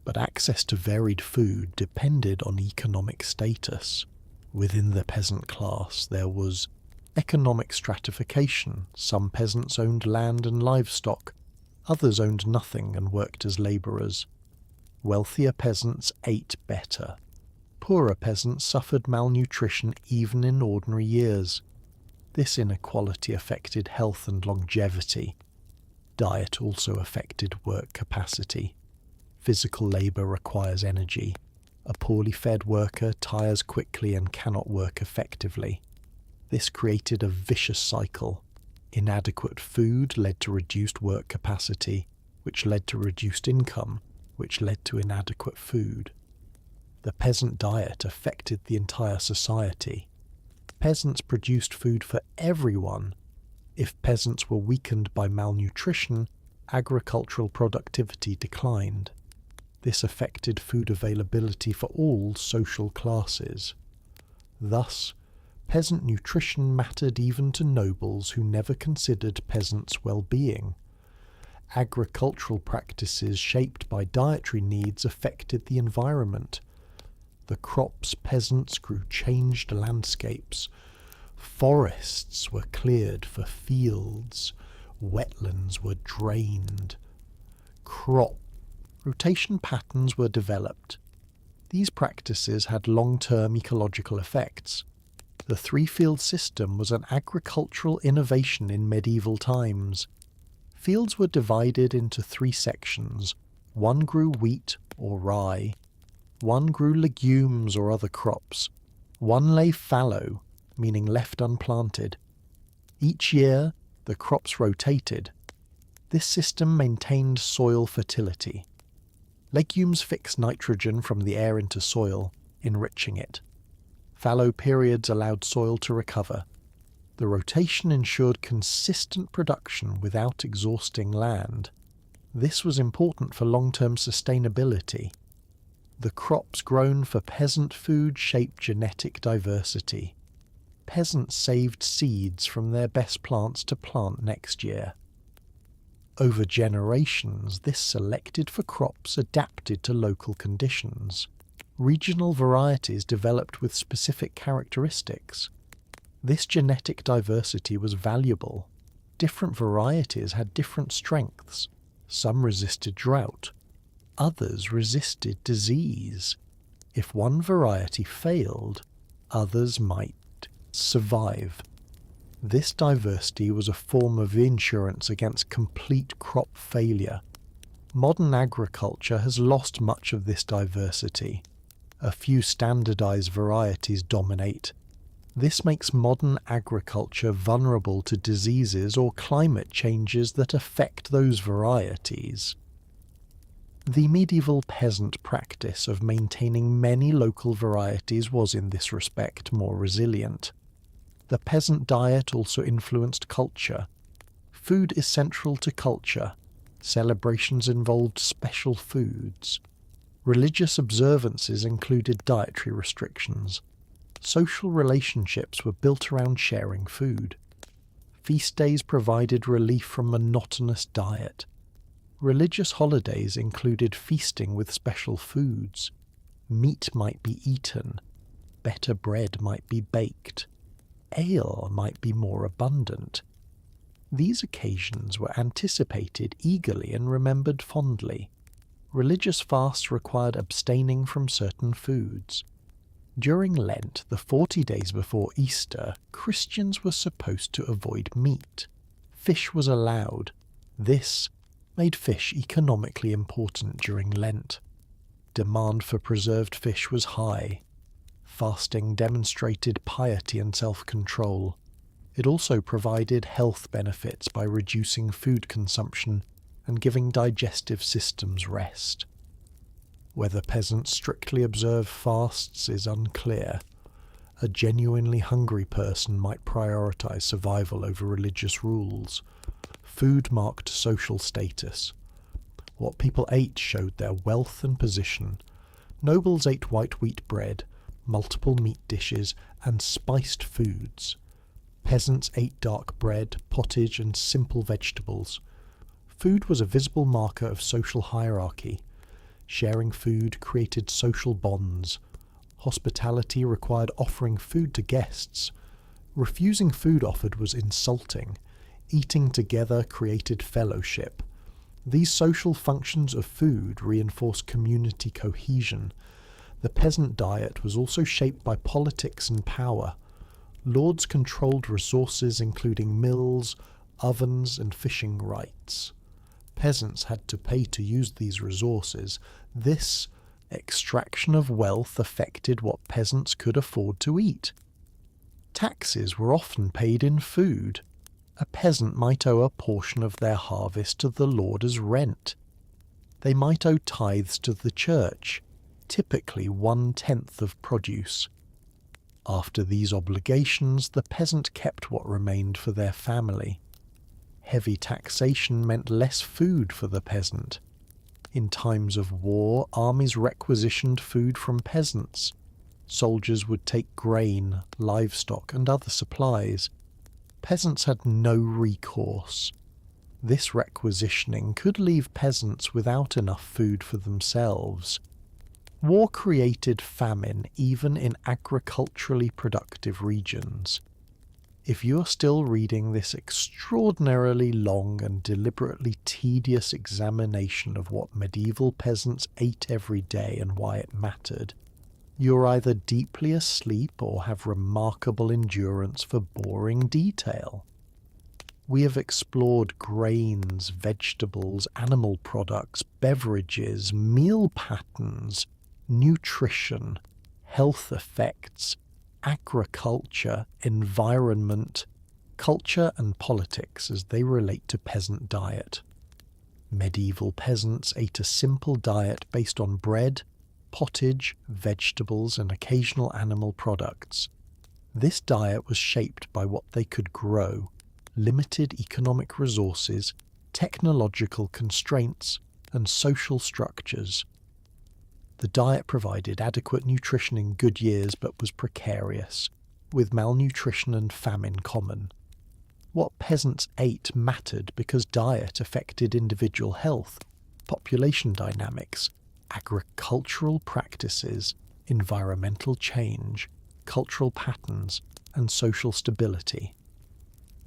But access to varied food depended on economic status. Within the peasant class there was economic stratification. Some peasants owned land and livestock, others owned nothing and worked as labourers. Wealthier peasants ate better. Poorer peasants suffered malnutrition even in ordinary years. This inequality affected health and longevity. Diet also affected work capacity. Physical labour requires energy. A poorly fed worker tires quickly and cannot work effectively. This created a vicious cycle. Inadequate food led to reduced work capacity, which led to reduced income, which led to inadequate food. The peasant diet affected the entire society. Peasants produced food for everyone. If peasants were weakened by malnutrition, agricultural productivity declined. This affected food availability for all social classes. Thus, peasant nutrition mattered even to nobles who never considered peasants' well-being. Agricultural practices shaped by dietary needs affected the environment. The crops peasants grew changed landscapes. Forests were cleared for fields. Wetlands were drained. Crop rotation patterns were developed. These practices had long-term ecological effects. The three-field system was an agricultural innovation in medieval times. Fields were divided into three sections. One grew wheat or rye. One grew legumes or other crops. One lay fallow, meaning left unplanted. Each year, the crops rotated. This system maintained soil fertility. Legumes fix nitrogen from the air into soil, enriching it. Fallow periods allowed soil to recover. The rotation ensured consistent production without exhausting land. This was important for long-term sustainability. The crops grown for peasant food shaped genetic diversity. Peasants saved seeds from their best plants to plant next year. Over generations, this selected for crops adapted to local conditions. Regional varieties developed with specific characteristics. This genetic diversity was valuable. Different varieties had different strengths. Some resisted drought. Others resisted disease. If one variety failed, others might survive. This diversity was a form of insurance against complete crop failure. Modern agriculture has lost much of this diversity. A few standardized varieties dominate. This makes modern agriculture vulnerable to diseases or climate changes that affect those varieties. The medieval peasant practice of maintaining many local varieties was in this respect more resilient. The peasant diet also influenced culture. Food is central to culture. Celebrations involved special foods. Religious observances included dietary restrictions. Social relationships were built around sharing food. Feast days provided relief from monotonous diet. Religious holidays included feasting with special foods. Meat might be eaten. Better bread might be baked. Ale might be more abundant. These occasions were anticipated eagerly and remembered fondly. Religious fasts required abstaining from certain foods. During Lent, the 40 days before Easter, Christians were supposed to avoid meat. Fish was allowed. This made fish economically important during Lent. Demand for preserved fish was high. Fasting demonstrated piety and self-control. It also provided health benefits by reducing food consumption and giving digestive systems rest. Whether peasants strictly observe fasts is unclear. A genuinely hungry person might prioritize survival over religious rules. Food marked social status. What people ate showed their wealth and position. Nobles ate white wheat bread, multiple meat dishes, and spiced foods. Peasants ate dark bread, pottage, and simple vegetables. Food was a visible marker of social hierarchy. Sharing food created social bonds. Hospitality required offering food to guests. Refusing food offered was insulting. Eating together created fellowship. These social functions of food reinforced community cohesion. The peasant diet was also shaped by politics and power. Lords controlled resources including mills, ovens, and fishing rights. Peasants had to pay to use these resources. This extraction of wealth affected what peasants could afford to eat. Taxes were often paid in food. A peasant might owe a portion of their harvest to the lord as rent. They might owe tithes to the church, typically 1/10 of produce. After these obligations, the peasant kept what remained for their family. Heavy taxation meant less food for the peasant. In times of war, armies requisitioned food from peasants. Soldiers would take grain, livestock, and other supplies. Peasants had no recourse. This requisitioning could leave peasants without enough food for themselves. War created famine even in agriculturally productive regions. If you are still reading this extraordinarily long and deliberately tedious examination of what medieval peasants ate every day and why it mattered, you're either deeply asleep or have remarkable endurance for boring detail. We have explored grains, vegetables, animal products, beverages, meal patterns, nutrition, health effects, agriculture, environment, culture and politics as they relate to peasant diet. Medieval peasants ate a simple diet based on bread, pottage, vegetables and occasional animal products. This diet was shaped by what they could grow, limited economic resources, technological constraints, and social structures. The diet provided adequate nutrition in good years but was precarious, with malnutrition and famine common. What peasants ate mattered because diet affected individual health, population dynamics, agricultural practices, environmental change, cultural patterns, and social stability.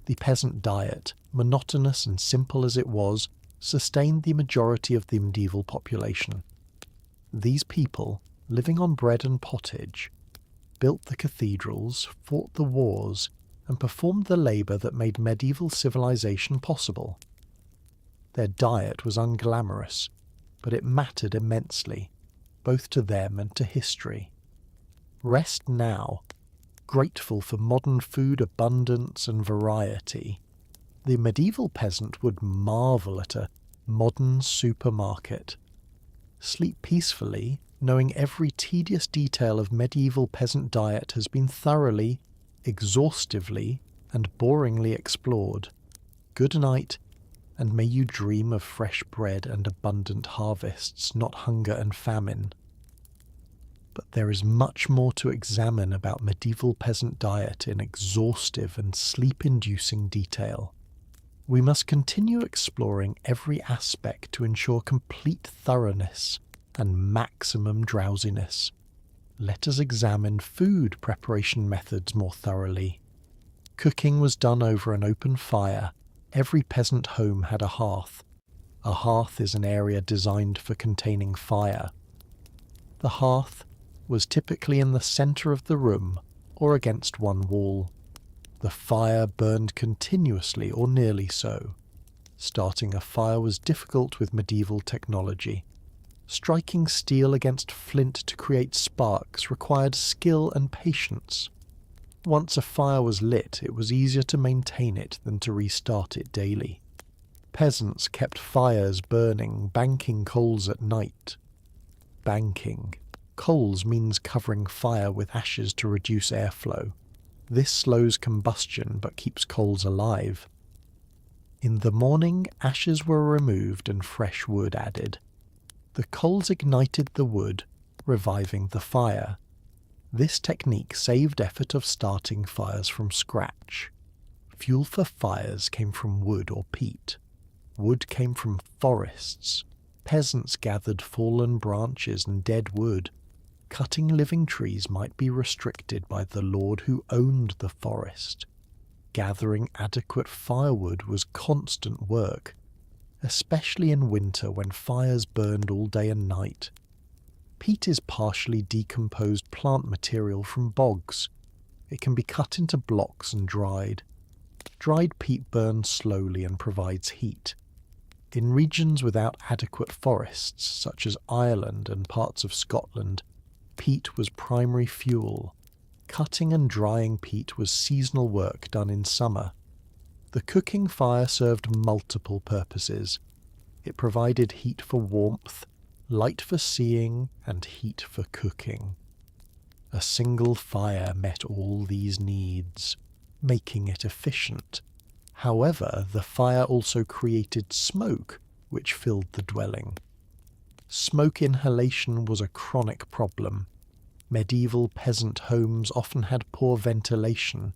The peasant diet, monotonous and simple as it was, sustained the majority of the medieval population. These people, living on bread and pottage, built the cathedrals, fought the wars, and performed the labour that made medieval civilization possible. Their diet was unglamorous, but it mattered immensely, both to them and to history. Rest now, grateful for modern food abundance and variety. The medieval peasant would marvel at a modern supermarket. Sleep peacefully, knowing every tedious detail of medieval peasant diet has been thoroughly, exhaustively, and boringly explored. Good night, and may you dream of fresh bread and abundant harvests, not hunger and famine. But there is much more to examine about medieval peasant diet in exhaustive and sleep-inducing detail. We must continue exploring every aspect to ensure complete thoroughness and maximum drowsiness. Let us examine food preparation methods more thoroughly. Cooking was done over an open fire. Every peasant home had a hearth. A hearth is an area designed for containing fire. The hearth was typically in the centre of the room or against one wall. The fire burned continuously or nearly so. Starting a fire was difficult with medieval technology. Striking steel against flint to create sparks required skill and patience. Once a fire was lit, it was easier to maintain it than to restart it daily. Peasants kept fires burning, banking coals at night. Banking. Coals means covering fire with ashes to reduce airflow. This slows combustion but keeps coals alive. In the morning, ashes were removed and fresh wood added. The coals ignited the wood, reviving the fire. This technique saved effort of starting fires from scratch. Fuel for fires came from wood or peat. Wood came from forests. Peasants gathered fallen branches and dead wood. Cutting living trees might be restricted by the lord who owned the forest. Gathering adequate firewood was constant work, especially in winter when fires burned all day and night. Peat is partially decomposed plant material from bogs. It can be cut into blocks and dried. Dried peat burns slowly and provides heat. In regions without adequate forests, such as Ireland and parts of Scotland, peat was primary fuel. Cutting and drying peat was seasonal work done in summer. The cooking fire served multiple purposes. It provided heat for warmth, light for seeing, and heat for cooking. A single fire met all these needs, making it efficient. However, the fire also created smoke, which filled the dwelling. Smoke inhalation was a chronic problem. Medieval peasant homes often had poor ventilation.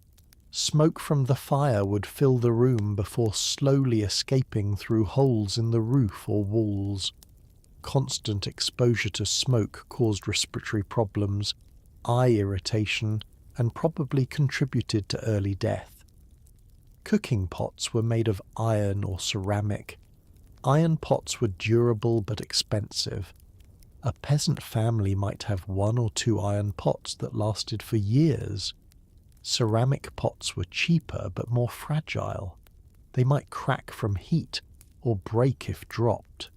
Smoke from the fire would fill the room before slowly escaping through holes in the roof or walls. Constant exposure to smoke caused respiratory problems, eye irritation, and probably contributed to early death. Cooking pots were made of iron or ceramic. Iron pots were durable but expensive. A peasant family might have 1 or 2 iron pots that lasted for years. Ceramic pots were cheaper but more fragile. They might crack from heat or break if dropped.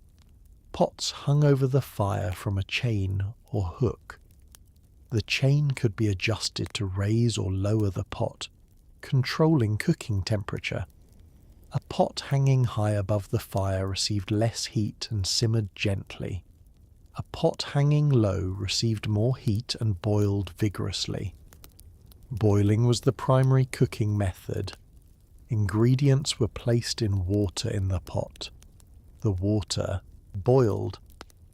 Pots hung over the fire from a chain or hook. The chain could be adjusted to raise or lower the pot, controlling cooking temperature. A pot hanging high above the fire received less heat and simmered gently. A pot hanging low received more heat and boiled vigorously. Boiling was the primary cooking method. Ingredients were placed in water in the pot. The water, boiled,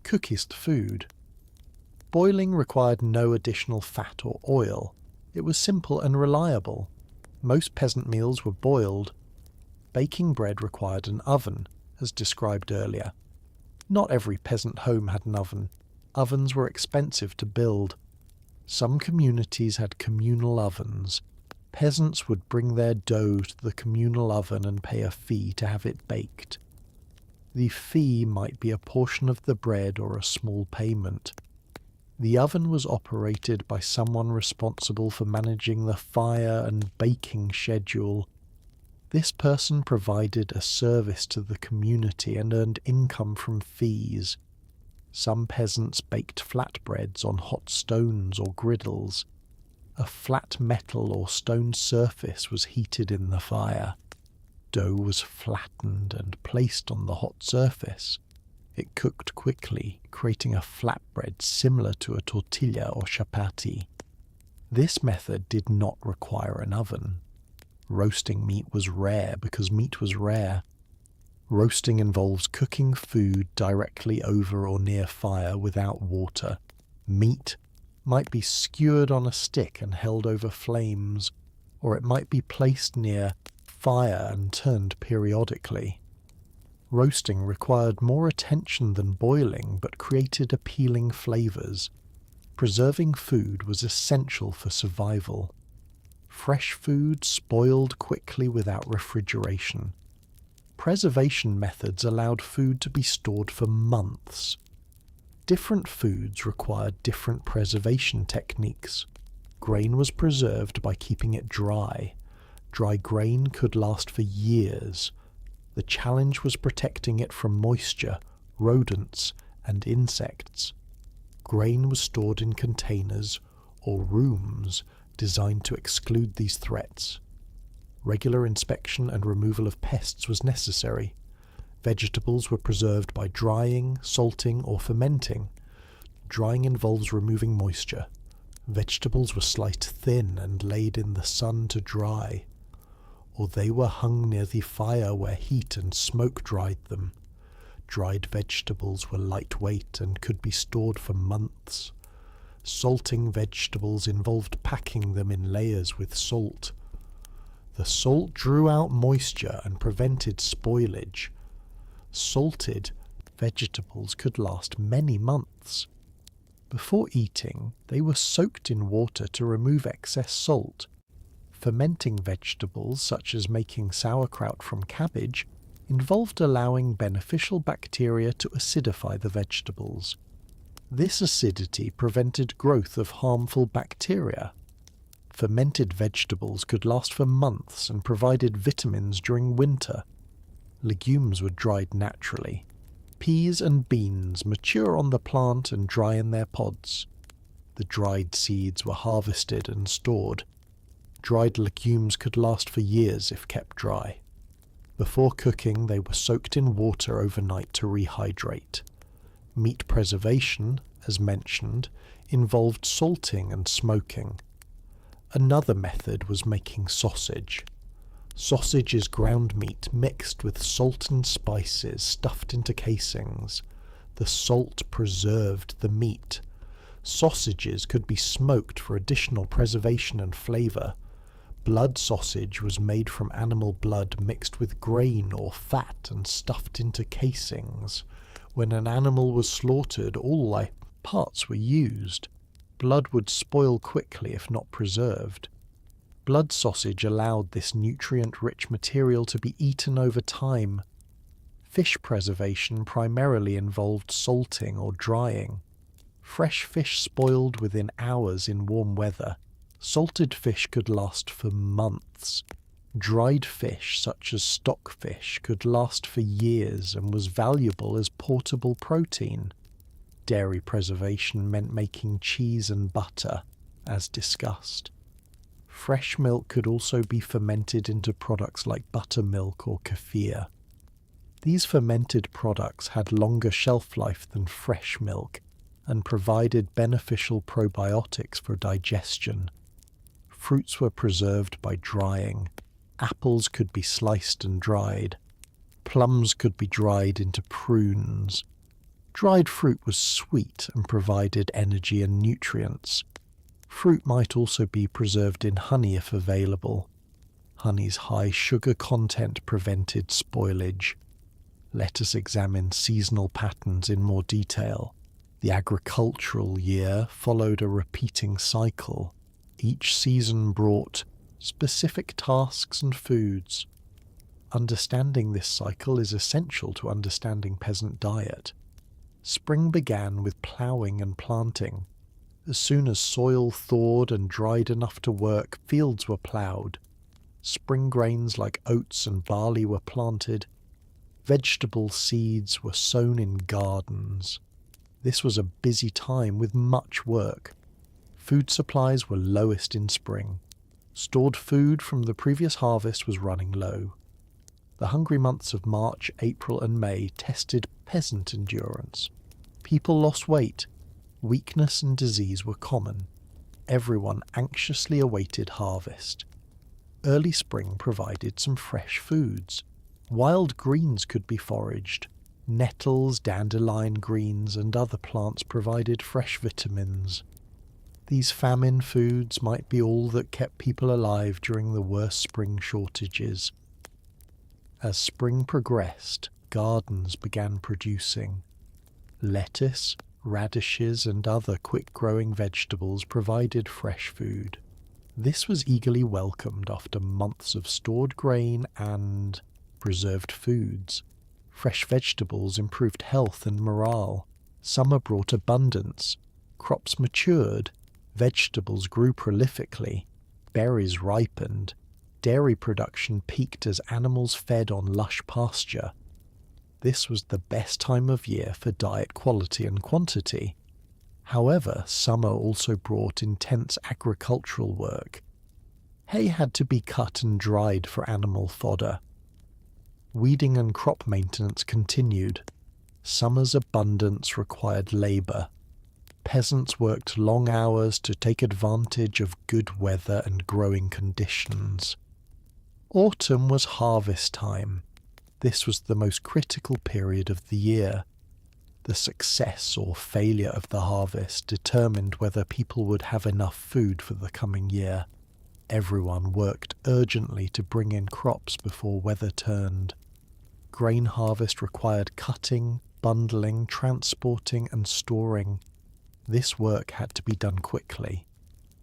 cooked food. Boiling required no additional fat or oil. It was simple and reliable. Most peasant meals were boiled. Baking bread required an oven, as described earlier. Not every peasant home had an oven. Ovens were expensive to build. Some communities had communal ovens. Peasants would bring their dough to the communal oven and pay a fee to have it baked. The fee might be a portion of the bread or a small payment. The oven was operated by someone responsible for managing the fire and baking schedule. This person provided a service to the community and earned income from fees. Some peasants baked flatbreads on hot stones or griddles. A flat metal or stone surface was heated in the fire. Dough was flattened and placed on the hot surface. It cooked quickly, creating a flatbread similar to a tortilla or chapati. This method did not require an oven. Roasting meat was rare because meat was rare. Roasting involves cooking food directly over or near fire without water. Meat might be skewered on a stick and held over flames, or it might be placed near fire and turned periodically. Roasting required more attention than boiling, but created appealing flavors. Preserving food was essential for survival. Fresh food spoiled quickly without refrigeration. Preservation methods allowed food to be stored for months. Different foods required different preservation techniques. Grain was preserved by keeping it dry. Dry grain could last for years. The challenge was protecting it from moisture, rodents, and insects. Grain was stored in containers or rooms designed to exclude these threats. Regular inspection and removal of pests was necessary. Vegetables were preserved by drying, salting, or fermenting. Drying involves removing moisture. Vegetables were sliced thin and laid in the sun to dry, or they were hung near the fire where heat and smoke dried them. Dried vegetables were lightweight and could be stored for months. Salting vegetables involved packing them in layers with salt. The salt drew out moisture and prevented spoilage. Salted vegetables could last many months. Before eating, they were soaked in water to remove excess salt. Fermenting vegetables, such as making sauerkraut from cabbage, involved allowing beneficial bacteria to acidify the vegetables. This acidity prevented growth of harmful bacteria. Fermented vegetables could last for months and provided vitamins during winter. Legumes were dried naturally. Peas and beans mature on the plant and dry in their pods. The dried seeds were harvested and stored. Dried legumes could last for years if kept dry. Before cooking, they were soaked in water overnight to rehydrate. Meat preservation, as mentioned, involved salting and smoking. Another method was making sausage. Sausage is ground meat mixed with salt and spices stuffed into casings. The salt preserved the meat. Sausages could be smoked for additional preservation and flavour. Blood sausage was made from animal blood mixed with grain or fat and stuffed into casings. When an animal was slaughtered, all life parts were used. Blood would spoil quickly if not preserved. Blood sausage allowed this nutrient-rich material to be eaten over time. Fish preservation primarily involved salting or drying. Fresh fish spoiled within hours in warm weather. Salted fish could last for months. Dried fish, such as stockfish, could last for years and was valuable as portable protein. Dairy preservation meant making cheese and butter, as discussed. Fresh milk could also be fermented into products like buttermilk or kefir. These fermented products had longer shelf life than fresh milk and provided beneficial probiotics for digestion. Fruits were preserved by drying. Apples could be sliced and dried. Plums could be dried into prunes. Dried fruit was sweet and provided energy and nutrients. Fruit might also be preserved in honey if available. Honey's high sugar content prevented spoilage. Let us examine seasonal patterns in more detail. The agricultural year followed a repeating cycle. Each season brought specific tasks and foods. Understanding this cycle is essential to understanding peasant diet. Spring began with ploughing and planting. As soon as soil thawed and dried enough to work, fields were ploughed. Spring grains like oats and barley were planted. Vegetable seeds were sown in gardens. This was a busy time with much work. Food supplies were lowest in spring. Stored food from the previous harvest was running low. The hungry months of March, April and May tested peasant endurance. People lost weight. Weakness and disease were common. Everyone anxiously awaited harvest. Early spring provided some fresh foods. Wild greens could be foraged. Nettles, dandelion greens and other plants provided fresh vitamins. These famine foods might be all that kept people alive during the worst spring shortages. As spring progressed, gardens began producing. Lettuce, radishes and other quick-growing vegetables provided fresh food. This was eagerly welcomed after months of stored grain and preserved foods. Fresh vegetables improved health and morale. Summer brought abundance. Crops matured. Vegetables grew prolifically. Berries ripened. Dairy production peaked as animals fed on lush pasture. This was the best time of year for diet quality and quantity. However, summer also brought intense agricultural work. Hay had to be cut and dried for animal fodder. Weeding and crop maintenance continued. Summer's abundance required labour. Peasants worked long hours to take advantage of good weather and growing conditions. Autumn was harvest time. This was the most critical period of the year. The success or failure of the harvest determined whether people would have enough food for the coming year. Everyone worked urgently to bring in crops before weather turned. Grain harvest required cutting, bundling, transporting and storing. This work had to be done quickly.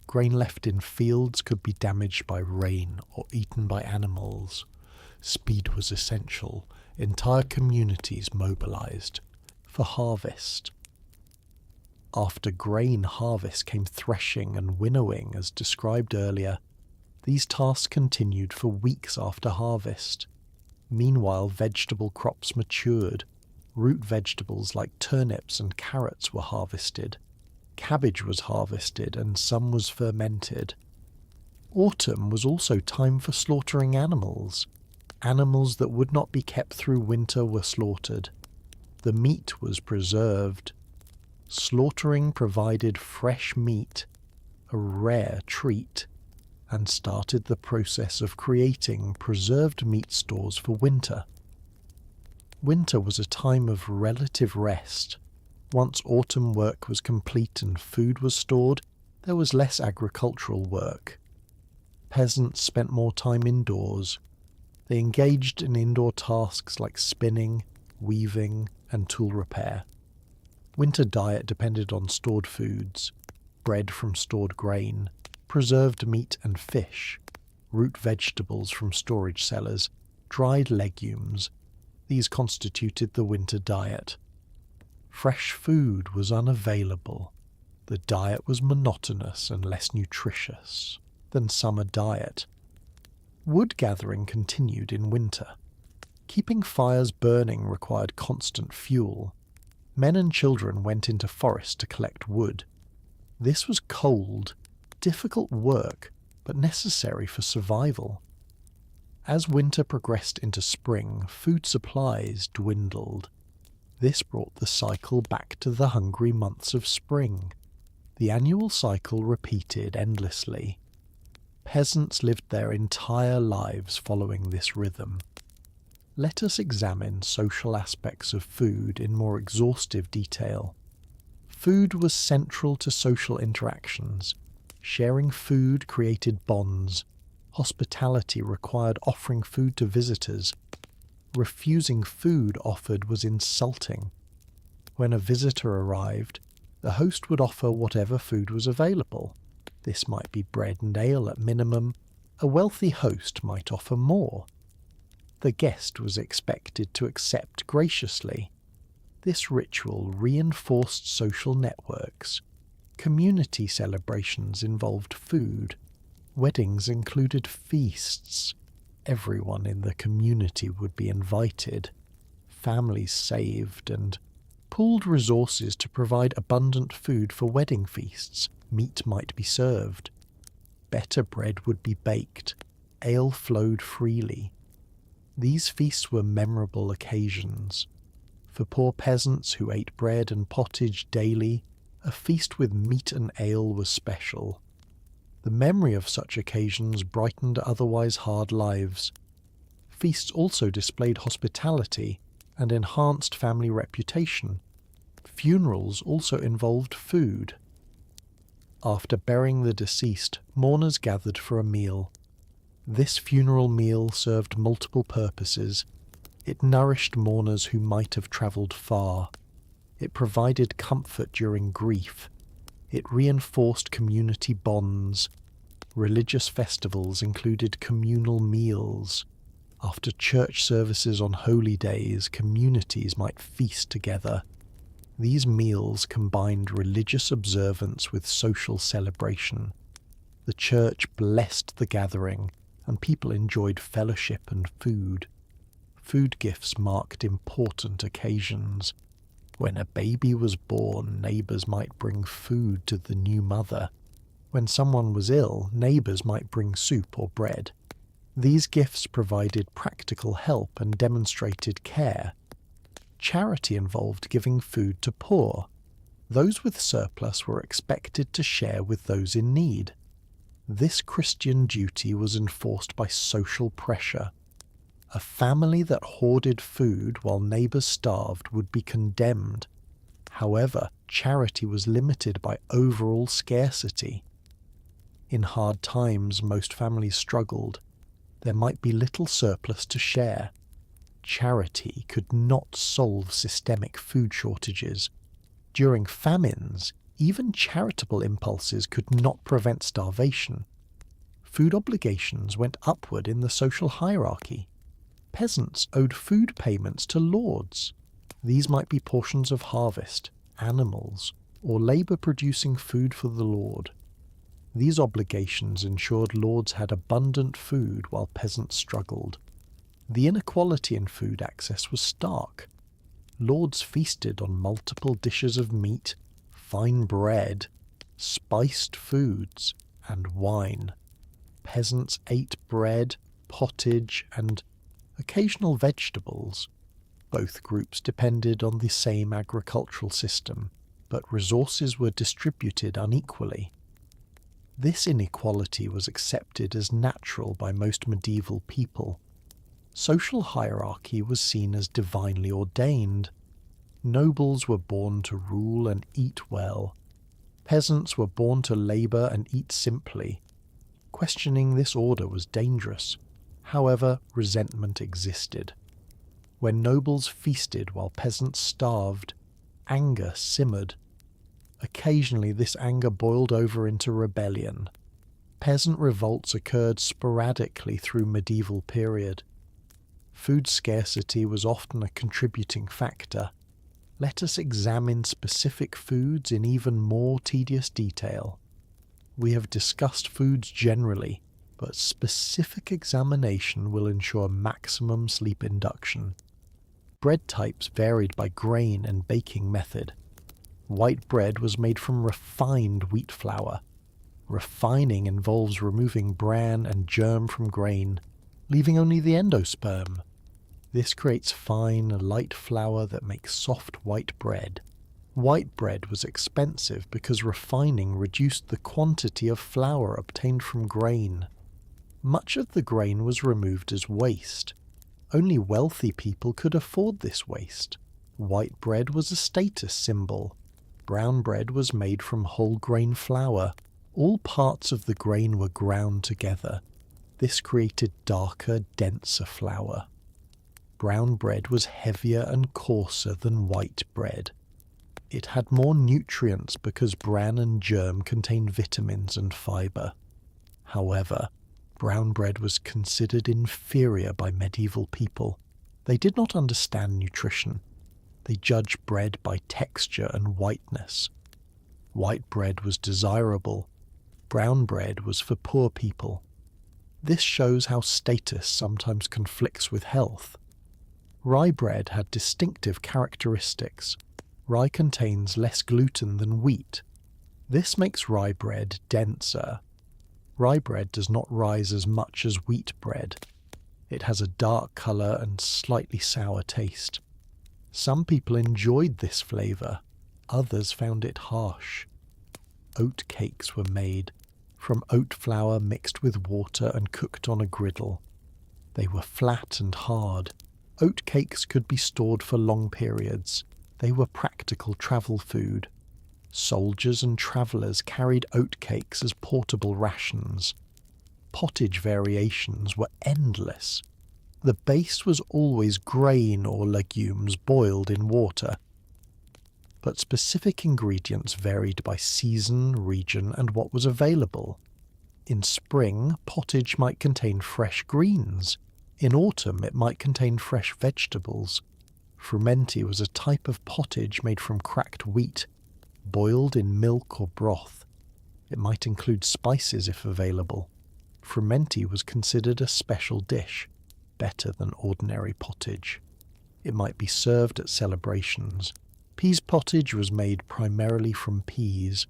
Grain left in fields could be damaged by rain or eaten by animals. Speed was essential. Entire communities mobilized for harvest. After grain harvest came threshing and winnowing, as described earlier. These tasks continued for weeks after harvest. Meanwhile, vegetable crops matured. Root vegetables like turnips and carrots were harvested. Cabbage was harvested and some was fermented. Autumn was also time for slaughtering animals. Animals that would not be kept through winter were slaughtered. The meat was preserved. Slaughtering provided fresh meat, a rare treat, and started the process of creating preserved meat stores for winter. Winter was a time of relative rest. Once autumn work was complete and food was stored, there was less agricultural work. Peasants spent more time indoors. They engaged in indoor tasks like spinning, weaving, and tool repair. Winter diet depended on stored foods, bread from stored grain, preserved meat and fish, root vegetables from storage cellars, dried legumes. These constituted the winter diet. Fresh food was unavailable. The diet was monotonous and less nutritious than summer diet. Wood gathering continued in winter. Keeping fires burning required constant fuel. Men and children went into forests to collect wood. This was cold, difficult work, but necessary for survival. As winter progressed into spring, food supplies dwindled. This brought the cycle back to the hungry months of spring. The annual cycle repeated endlessly. Peasants lived their entire lives following this rhythm. Let us examine social aspects of food in more exhaustive detail. Food was central to social interactions. Sharing food created bonds. Hospitality required offering food to visitors. Refusing food offered was insulting. When a visitor arrived, the host would offer whatever food was available. This might be bread and ale at minimum. A wealthy host might offer more. The guest was expected to accept graciously. This ritual reinforced social networks. Community celebrations involved food. Weddings included feasts. Everyone in the community would be invited. Families saved and pooled resources to provide abundant food for wedding feasts. Meat might be served. Better bread would be baked. Ale flowed freely. These feasts were memorable occasions. For poor peasants who ate bread and pottage daily, a feast with meat and ale was special. The memory of such occasions brightened otherwise hard lives. Feasts also displayed hospitality and enhanced family reputation. Funerals also involved food. After burying the deceased, mourners gathered for a meal. This funeral meal served multiple purposes. It nourished mourners who might have travelled far. It provided comfort during grief. It reinforced community bonds. Religious festivals included communal meals. After church services on holy days, communities might feast together. These meals combined religious observance with social celebration. The church blessed the gathering, and people enjoyed fellowship and food. Food gifts marked important occasions. When a baby was born, neighbours might bring food to the new mother. When someone was ill, neighbours might bring soup or bread. These gifts provided practical help and demonstrated care. Charity involved giving food to poor. Those with surplus were expected to share with those in need. This Christian duty was enforced by social pressure. A family that hoarded food while neighbours starved would be condemned. However, charity was limited by overall scarcity. In hard times, most families struggled. There might be little surplus to share. Charity could not solve systemic food shortages. During famines, even charitable impulses could not prevent starvation. Food obligations went upward in the social hierarchy. Peasants owed food payments to lords. These might be portions of harvest, animals, or labour producing food for the lord. These obligations ensured lords had abundant food while peasants struggled. The inequality in food access was stark. Lords feasted on multiple dishes of meat, fine bread, spiced foods, and wine. Peasants ate bread, pottage, and occasional vegetables. Both groups depended on the same agricultural system, but resources were distributed unequally. This inequality was accepted as natural by most medieval people. Social hierarchy was seen as divinely ordained. Nobles were born to rule and eat well. Peasants were born to labour and eat simply. Questioning this order was dangerous. However, resentment existed. When nobles feasted while peasants starved, anger simmered. Occasionally this anger boiled over into rebellion. Peasant revolts occurred sporadically through medieval period. Food scarcity was often a contributing factor. Let us examine specific foods in even more tedious detail. We have discussed foods generally, but specific examination will ensure maximum sleep induction. Bread types varied by grain and baking method. White bread was made from refined wheat flour. Refining involves removing bran and germ from grain, leaving only the endosperm. This creates fine, light flour that makes soft white bread. White bread was expensive because refining reduced the quantity of flour obtained from grain. Much of the grain was removed as waste. Only wealthy people could afford this waste. White bread was a status symbol. Brown bread was made from whole grain flour. All parts of the grain were ground together. This created darker, denser flour. Brown bread was heavier and coarser than white bread. It had more nutrients because bran and germ contained vitamins and fibre. However, brown bread was considered inferior by medieval people. They did not understand nutrition. They judged bread by texture and whiteness. White bread was desirable. Brown bread was for poor people. This shows how status sometimes conflicts with health. Rye bread had distinctive characteristics. Rye contains less gluten than wheat. This makes rye bread denser. Rye bread does not rise as much as wheat bread. It has a dark colour and slightly sour taste. Some people enjoyed this flavour. Others found it harsh. Oat cakes were made from oat flour mixed with water and cooked on a griddle. They were flat and hard. Oat cakes could be stored for long periods. They were practical travel food. Soldiers and travellers carried oat cakes as portable rations. Pottage variations were endless. The base was always grain or legumes boiled in water, but specific ingredients varied by season, region, and what was available. In spring, pottage might contain fresh greens. In autumn, it might contain fresh vegetables. Frumenti was a type of pottage made from cracked wheat, boiled in milk or broth. It might include spices if available. Frumenti was considered a special dish, better than ordinary pottage. It might be served at celebrations. Peas pottage was made primarily from peas.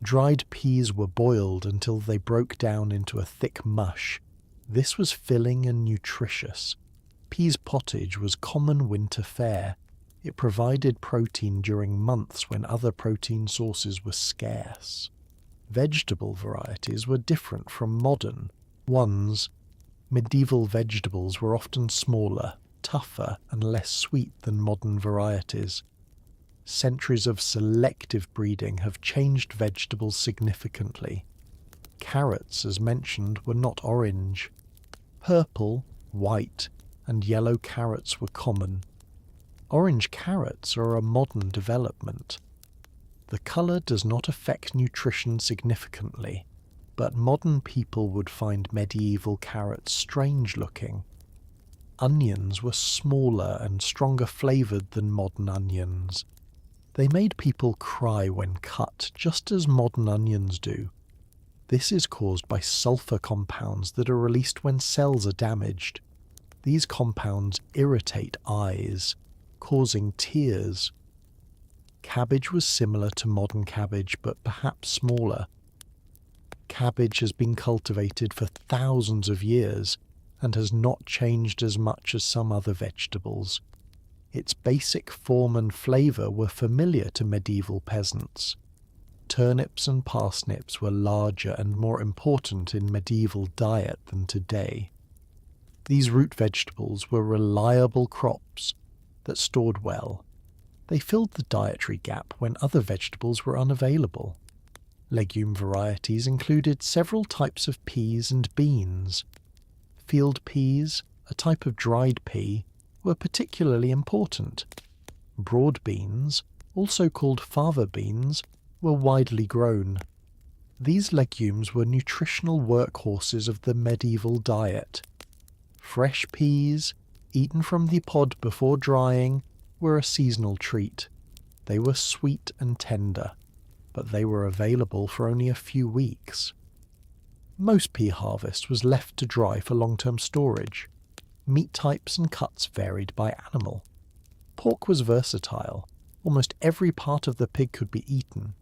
Dried peas were boiled until they broke down into a thick mush. This was filling and nutritious. Peas pottage was common winter fare. It provided protein during months when other protein sources were scarce. Vegetable varieties were different from modern ones. Medieval vegetables were often smaller, tougher, and less sweet than modern varieties. Centuries of selective breeding have changed vegetables significantly. Carrots, as mentioned, were not orange. Purple, white, and yellow carrots were common. Orange carrots are a modern development. The colour does not affect nutrition significantly, but modern people would find medieval carrots strange looking. Onions were smaller and stronger flavoured than modern onions. They made people cry when cut, just as modern onions do. This is caused by sulfur compounds that are released when cells are damaged. These compounds irritate eyes, causing tears. Cabbage was similar to modern cabbage, but perhaps smaller. Cabbage has been cultivated for thousands of years and has not changed as much as some other vegetables. Its basic form and flavour were familiar to medieval peasants. Turnips and parsnips were larger and more important in medieval diet than today. These root vegetables were reliable crops that stored well. They filled the dietary gap when other vegetables were unavailable. Legume varieties included several types of peas and beans. Field peas, a type of dried pea, were particularly important. Broad beans, also called fava beans, were widely grown. These legumes were nutritional workhorses of the medieval diet. Fresh peas, eaten from the pod before drying, were a seasonal treat. They were sweet and tender, but they were available for only a few weeks. Most pea harvest was left to dry for long-term storage. Meat types and cuts varied by animal. Pork was versatile. Almost every part of the pig could be eaten.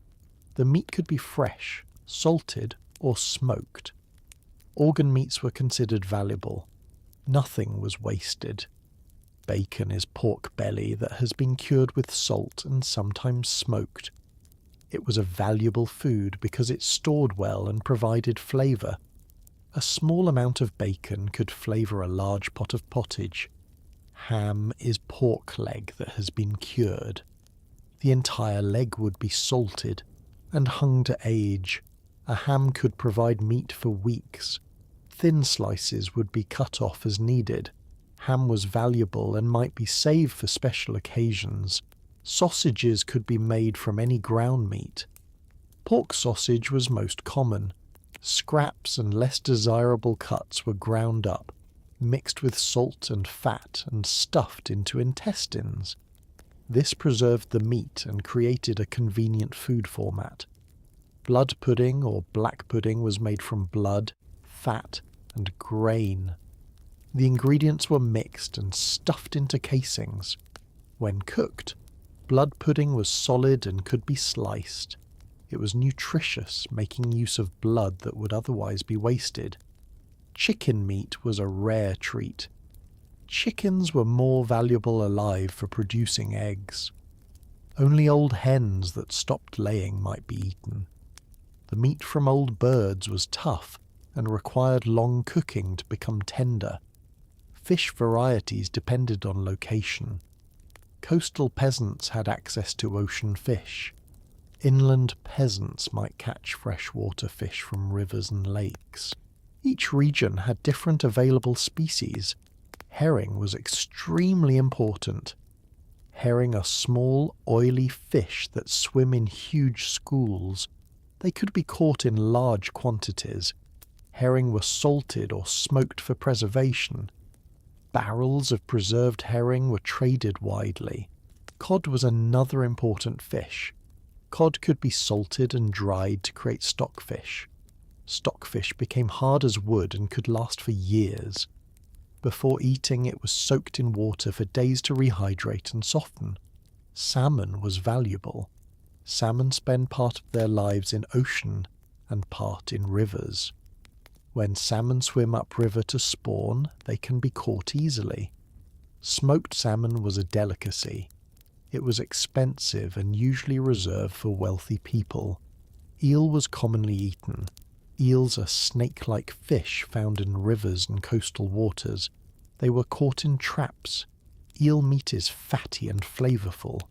The meat could be fresh, salted, or smoked. Organ meats were considered valuable. Nothing was wasted. Bacon is pork belly that has been cured with salt and sometimes smoked. It was a valuable food because it stored well and provided flavour. A small amount of bacon could flavour a large pot of pottage. Ham is pork leg that has been cured. The entire leg would be salted and hung to age. A ham could provide meat for weeks. Thin slices would be cut off as needed. Ham was valuable and might be saved for special occasions. Sausages could be made from any ground meat. Pork sausage was most common. Scraps and less desirable cuts were ground up, mixed with salt and fat and stuffed into intestines. This preserved the meat and created a convenient food format. Blood pudding or black pudding was made from blood, fat, and grain. The ingredients were mixed and stuffed into casings. When cooked, blood pudding was solid and could be sliced. It was nutritious, making use of blood that would otherwise be wasted. Chicken meat was a rare treat. Chickens were more valuable alive for producing eggs. Only old hens that stopped laying might be eaten. The meat from old birds was tough and required long cooking to become tender. Fish varieties depended on location. Coastal peasants had access to ocean fish. Inland peasants might catch freshwater fish from rivers and lakes. Each region had different available species. Herring was extremely important. Herring are small, oily fish that swim in huge schools. They could be caught in large quantities. Herring were salted or smoked for preservation. Barrels of preserved herring were traded widely. Cod was another important fish. Cod could be salted and dried to create stockfish. Stockfish became hard as wood and could last for years. Before eating, it was soaked in water for days to rehydrate and soften. Salmon was valuable. Salmon spend part of their lives in ocean and part in rivers. When salmon swim upriver to spawn, they can be caught easily. Smoked salmon was a delicacy. It was expensive and usually reserved for wealthy people. Eel was commonly eaten. Eels are snake-like fish found in rivers and coastal waters. They were caught in traps. Eel meat is fatty and flavourful.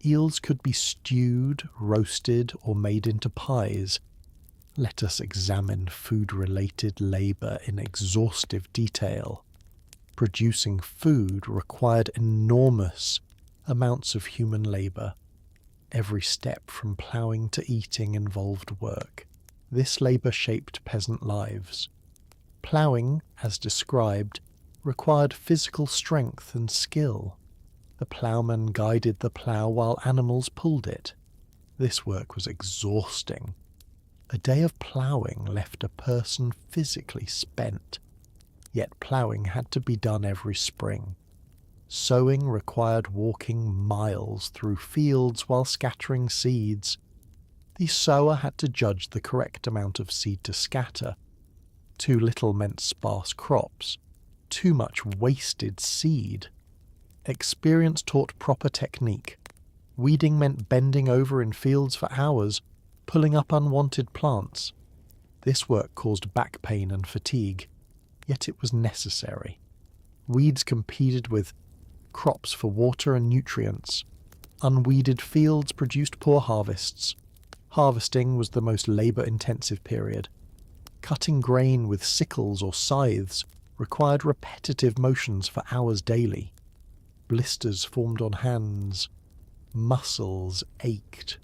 Eels could be stewed, roasted, or made into pies. Let us examine food-related labour in exhaustive detail. Producing food required enormous amounts of human labour. Every step from ploughing to eating involved work. This labour shaped peasant lives. Ploughing, as described, required physical strength and skill. The ploughman guided the plough while animals pulled it. This work was exhausting. A day of ploughing left a person physically spent, yet ploughing had to be done every spring. Sowing required walking miles through fields while scattering seeds. The sower had to judge the correct amount of seed to scatter. Too little meant sparse crops, too much wasted seed. Experience taught proper technique. Weeding meant bending over in fields for hours, pulling up unwanted plants. This work caused back pain and fatigue, yet it was necessary. Weeds competed with crops for water and nutrients. Unweeded fields produced poor harvests. Harvesting was the most labour-intensive period. Cutting grain with sickles or scythes required repetitive motions for hours daily. Blisters formed on hands. Muscles ached.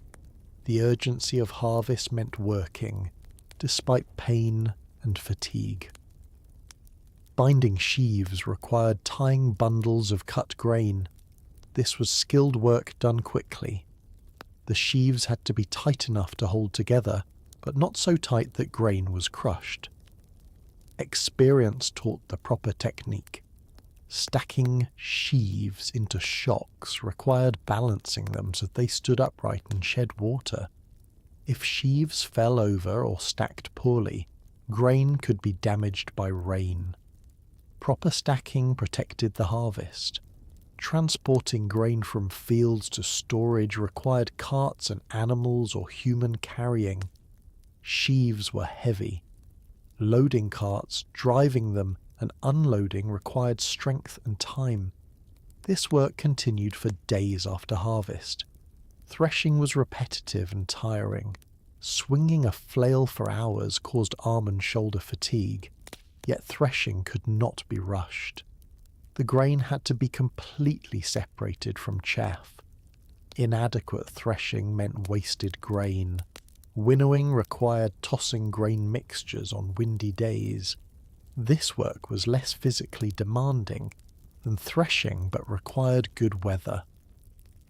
The urgency of harvest meant working, despite pain and fatigue. Binding sheaves required tying bundles of cut grain. This was skilled work done quickly. The sheaves had to be tight enough to hold together, but not so tight that grain was crushed. Experience taught the proper technique. Stacking sheaves into shocks required balancing them so they stood upright and shed water. If sheaves fell over or stacked poorly, grain could be damaged by rain. Proper stacking protected the harvest. Transporting grain from fields to storage required carts and animals or human carrying. Sheaves were heavy. Loading carts, driving them, and unloading required strength and time. This work continued for days after harvest. Threshing was repetitive and tiring. Swinging a flail for hours caused arm and shoulder fatigue, yet threshing could not be rushed. The grain had to be completely separated from chaff. Inadequate threshing meant wasted grain. Winnowing required tossing grain mixtures on windy days. This work was less physically demanding than threshing, but required good weather.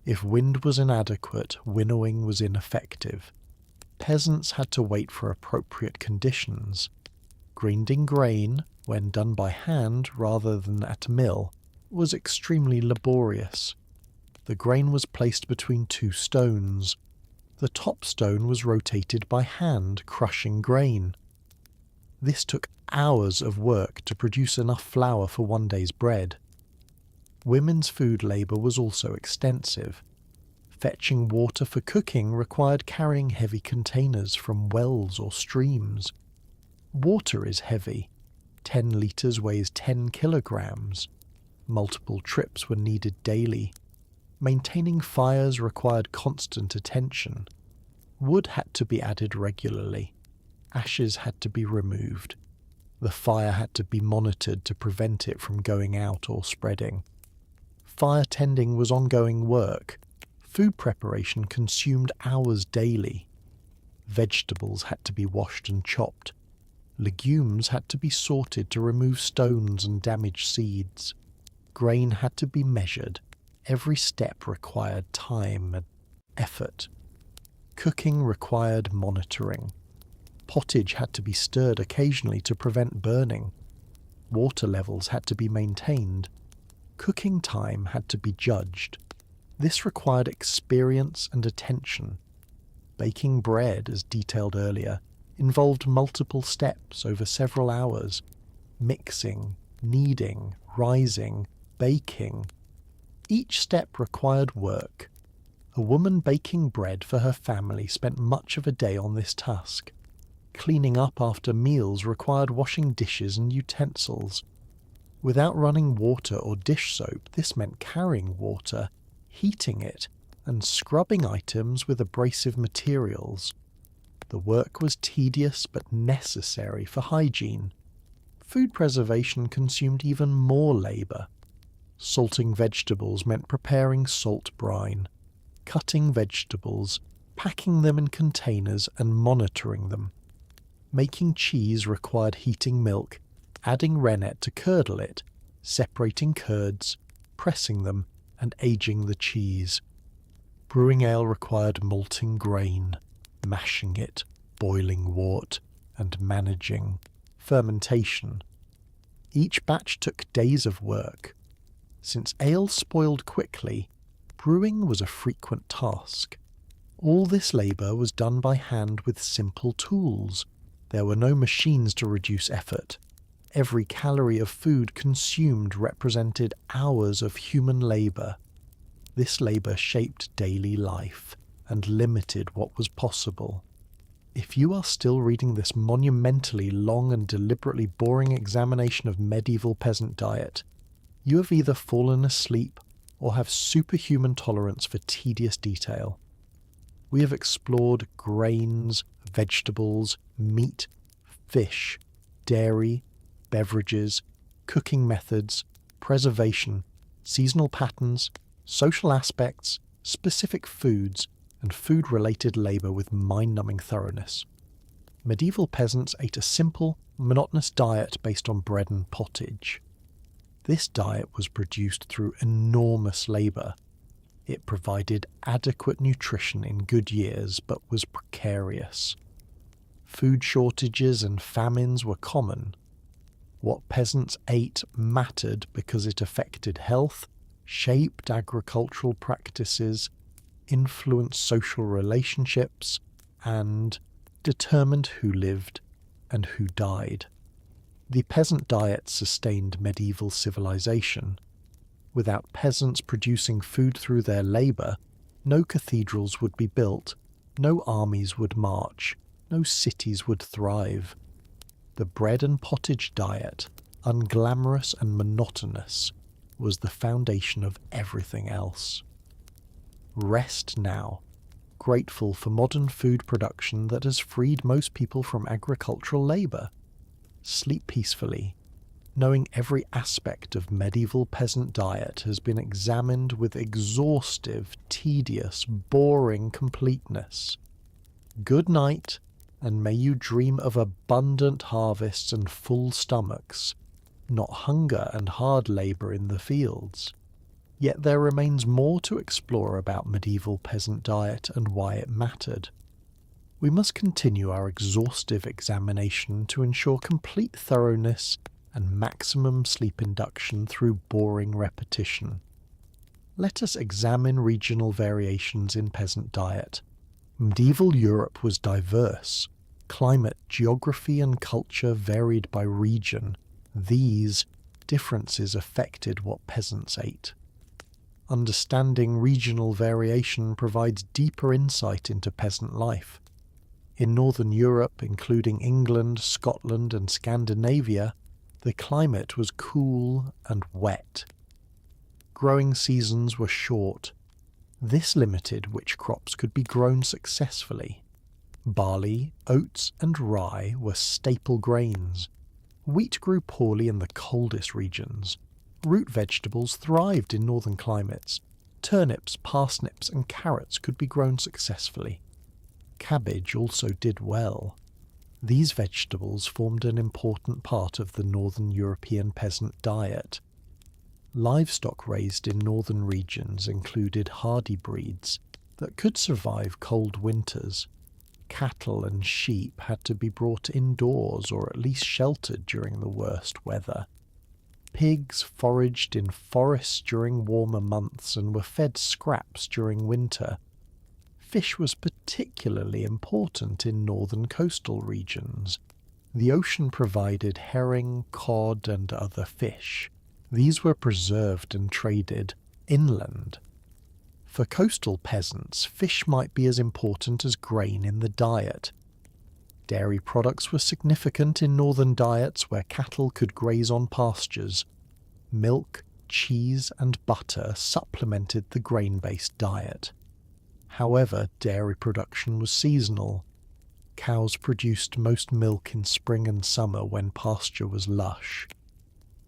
If wind was inadequate, winnowing was ineffective. Peasants had to wait for appropriate conditions. Grinding grain, when done by hand rather than at a mill, was extremely laborious. The grain was placed between two stones. The top stone was rotated by hand, crushing grain. This took hours of work to produce enough flour for one day's bread. Women's food labour was also extensive. Fetching water for cooking required carrying heavy containers from wells or streams. Water is heavy. 10 litres weighs 10 kilograms. Multiple trips were needed daily. Maintaining fires required constant attention. Wood had to be added regularly. Ashes had to be removed. The fire had to be monitored to prevent it from going out or spreading. Fire tending was ongoing work. Food preparation consumed hours daily. Vegetables had to be washed and chopped. Legumes had to be sorted to remove stones and damaged seeds. Grain had to be measured. Every step required time and effort. Cooking required monitoring. Pottage had to be stirred occasionally to prevent burning. Water levels had to be maintained. Cooking time had to be judged. This required experience and attention. Baking bread, as detailed earlier, involved multiple steps over several hours. Mixing, kneading, rising, baking. Each step required work. A woman baking bread for her family spent much of a day on this task. Cleaning up after meals required washing dishes and utensils. Without running water or dish soap, this meant carrying water, heating it, and scrubbing items with abrasive materials. The work was tedious but necessary for hygiene. Food preservation consumed even more labour. Salting vegetables meant preparing salt brine, cutting vegetables, packing them in containers and monitoring them. Making cheese required heating milk, adding rennet to curdle it, separating curds, pressing them, and aging the cheese. Brewing ale required malting grain, mashing it, boiling wort, and managing fermentation. Each batch took days of work. Since ale spoiled quickly, brewing was a frequent task. All this labour was done by hand with simple tools. There were no machines to reduce effort. Every calorie of food consumed represented hours of human labour. This labour shaped daily life and limited what was possible. If you are still reading this monumentally long and deliberately boring examination of medieval peasant diet, you have either fallen asleep or have superhuman tolerance for tedious detail. We have explored grains, vegetables, meat, fish, dairy, beverages, cooking methods, preservation, seasonal patterns, social aspects, specific foods, and food-related labour with mind-numbing thoroughness. Medieval peasants ate a simple, monotonous diet based on bread and pottage. This diet was produced through enormous labour. It provided adequate nutrition in good years, but was precarious. Food shortages and famines were common. What peasants ate mattered because it affected health, shaped agricultural practices, influenced social relationships, and determined who lived and who died. The peasant diet sustained medieval civilization. Without peasants producing food through their labour, no cathedrals would be built, no armies would march, no cities would thrive. The bread and pottage diet, unglamorous and monotonous, was the foundation of everything else. Rest now, grateful for modern food production that has freed most people from agricultural labour. Sleep peacefully, knowing every aspect of medieval peasant diet has been examined with exhaustive, tedious, boring completeness. Good night, and may you dream of abundant harvests and full stomachs, not hunger and hard labour in the fields. Yet there remains more to explore about medieval peasant diet and why it mattered. We must continue our exhaustive examination to ensure complete thoroughness and maximum sleep induction through boring repetition. Let us examine regional variations in peasant diet. Medieval Europe was diverse. Climate, geography, and culture varied by region. These differences affected what peasants ate. Understanding regional variation provides deeper insight into peasant life. In Northern Europe, including England, Scotland, and Scandinavia, the climate was cool and wet. Growing seasons were short. This limited which crops could be grown successfully. Barley, oats, and rye were staple grains. Wheat grew poorly in the coldest regions. Root vegetables thrived in northern climates. Turnips, parsnips, and carrots could be grown successfully. Cabbage also did well. These vegetables formed an important part of the northern European peasant diet. Livestock raised in northern regions included hardy breeds that could survive cold winters. Cattle and sheep had to be brought indoors or at least sheltered during the worst weather. Pigs foraged in forests during warmer months and were fed scraps during winter. Fish was particularly important in northern coastal regions. The ocean provided herring, cod, and other fish. These were preserved and traded inland. For coastal peasants, fish might be as important as grain in the diet. Dairy products were significant in northern diets where cattle could graze on pastures. Milk, cheese, and butter supplemented the grain-based diet. However, dairy production was seasonal. Cows produced most milk in spring and summer when pasture was lush.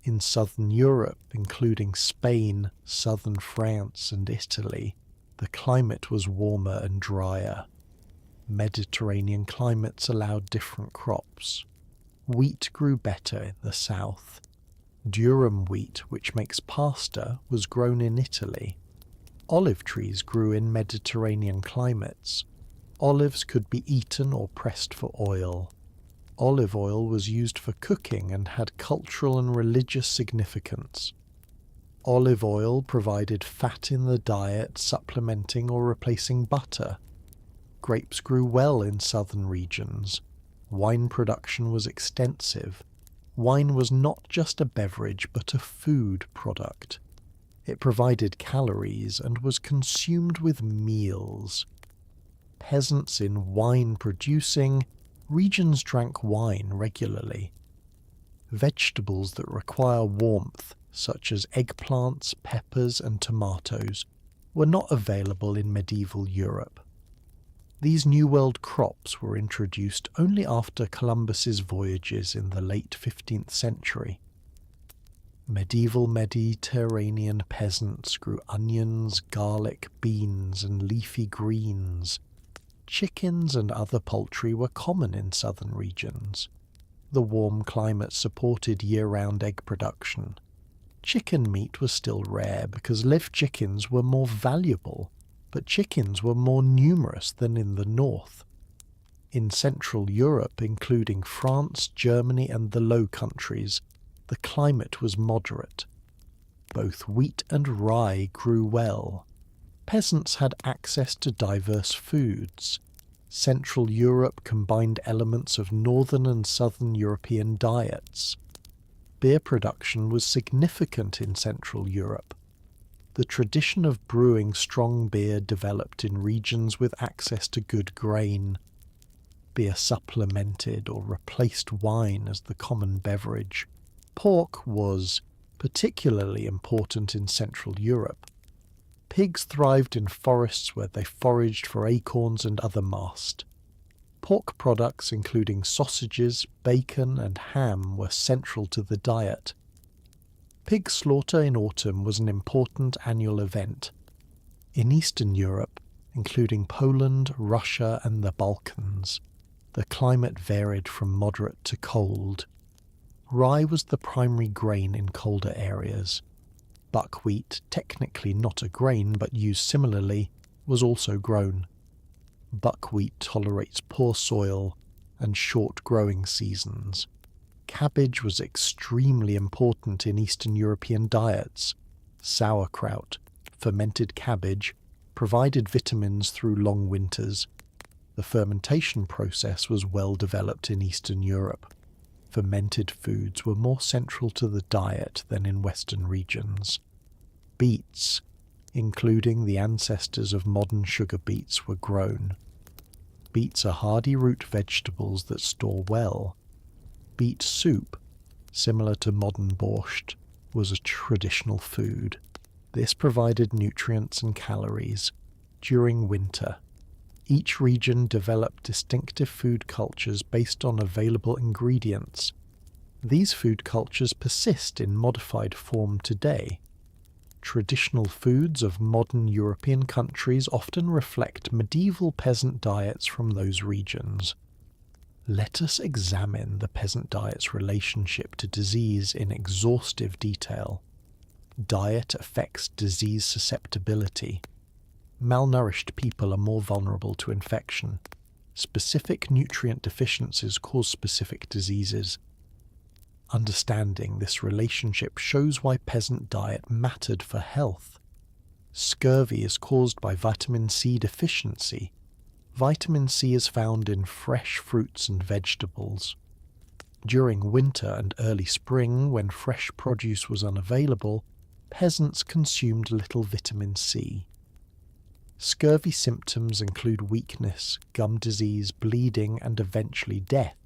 In southern Europe, including Spain, southern France, and Italy, the climate was warmer and drier. Mediterranean climates allowed different crops. Wheat grew better in the south. Durum wheat, which makes pasta, was grown in Italy. Olive trees grew in Mediterranean climates. Olives could be eaten or pressed for oil. Olive oil was used for cooking and had cultural and religious significance. Olive oil provided fat in the diet, supplementing or replacing butter. Grapes grew well in southern regions. Wine production was extensive. Wine was not just a beverage but a food product. It provided calories and was consumed with meals. Peasants in wine-producing regions drank wine regularly. Vegetables that require warmth, such as eggplants, peppers, and tomatoes, were not available in medieval Europe. These New World crops were introduced only after Columbus's voyages in the late 15th century. Medieval Mediterranean peasants grew onions, garlic, beans, and leafy greens. Chickens and other poultry were common in southern regions. The warm climate supported year-round egg production. Chicken meat was still rare because live chickens were more valuable, but chickens were more numerous than in the north. In Central Europe, including France, Germany, and the Low Countries, the climate was moderate. Both wheat and rye grew well. Peasants had access to diverse foods. Central Europe combined elements of northern and southern European diets. Beer production was significant in Central Europe. The tradition of brewing strong beer developed in regions with access to good grain. Beer supplemented or replaced wine as the common beverage. Pork was particularly important in Central Europe. Pigs thrived in forests where they foraged for acorns and other mast. Pork products including sausages, bacon, and ham were central to the diet. Pig slaughter in autumn was an important annual event. In Eastern Europe, including Poland, Russia, and the Balkans, the climate varied from moderate to cold. Rye was the primary grain in colder areas. Buckwheat, technically not a grain but used similarly, was also grown. Buckwheat tolerates poor soil and short growing seasons. Cabbage was extremely important in Eastern European diets. Sauerkraut, fermented cabbage, provided vitamins through long winters. The fermentation process was well developed in Eastern Europe. Fermented foods were more central to the diet than in Western regions. Beets, including the ancestors of modern sugar beets, were grown. Beets are hardy root vegetables that store well. Beet soup, similar to modern borscht, was a traditional food. This provided nutrients and calories. During winter, each region developed distinctive food cultures based on available ingredients. These food cultures persist in modified form today. Traditional foods of modern European countries often reflect medieval peasant diets from those regions. Let us examine the peasant diet's relationship to disease in exhaustive detail. Diet affects disease susceptibility. Malnourished people are more vulnerable to infection. Specific nutrient deficiencies cause specific diseases. Understanding this relationship shows why peasant diet mattered for health. Scurvy is caused by vitamin C deficiency. Vitamin C is found in fresh fruits and vegetables. During winter and early spring, when fresh produce was unavailable, peasants consumed little vitamin C. Scurvy symptoms include weakness, gum disease, bleeding, and eventually death.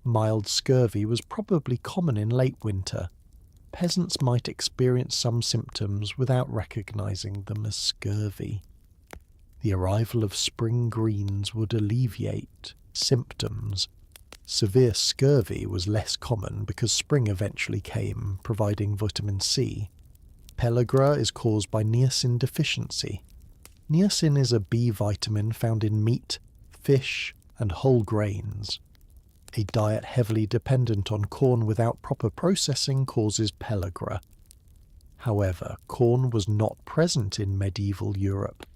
Mild scurvy was probably common in late winter. Peasants might experience some symptoms without recognizing them as scurvy. The arrival of spring greens would alleviate symptoms. Severe scurvy was less common because spring eventually came, providing vitamin C. Pellagra is caused by niacin deficiency. Niacin is a B vitamin found in meat, fish, and whole grains. A diet heavily dependent on corn without proper processing causes pellagra. However, corn was not present in medieval Europe.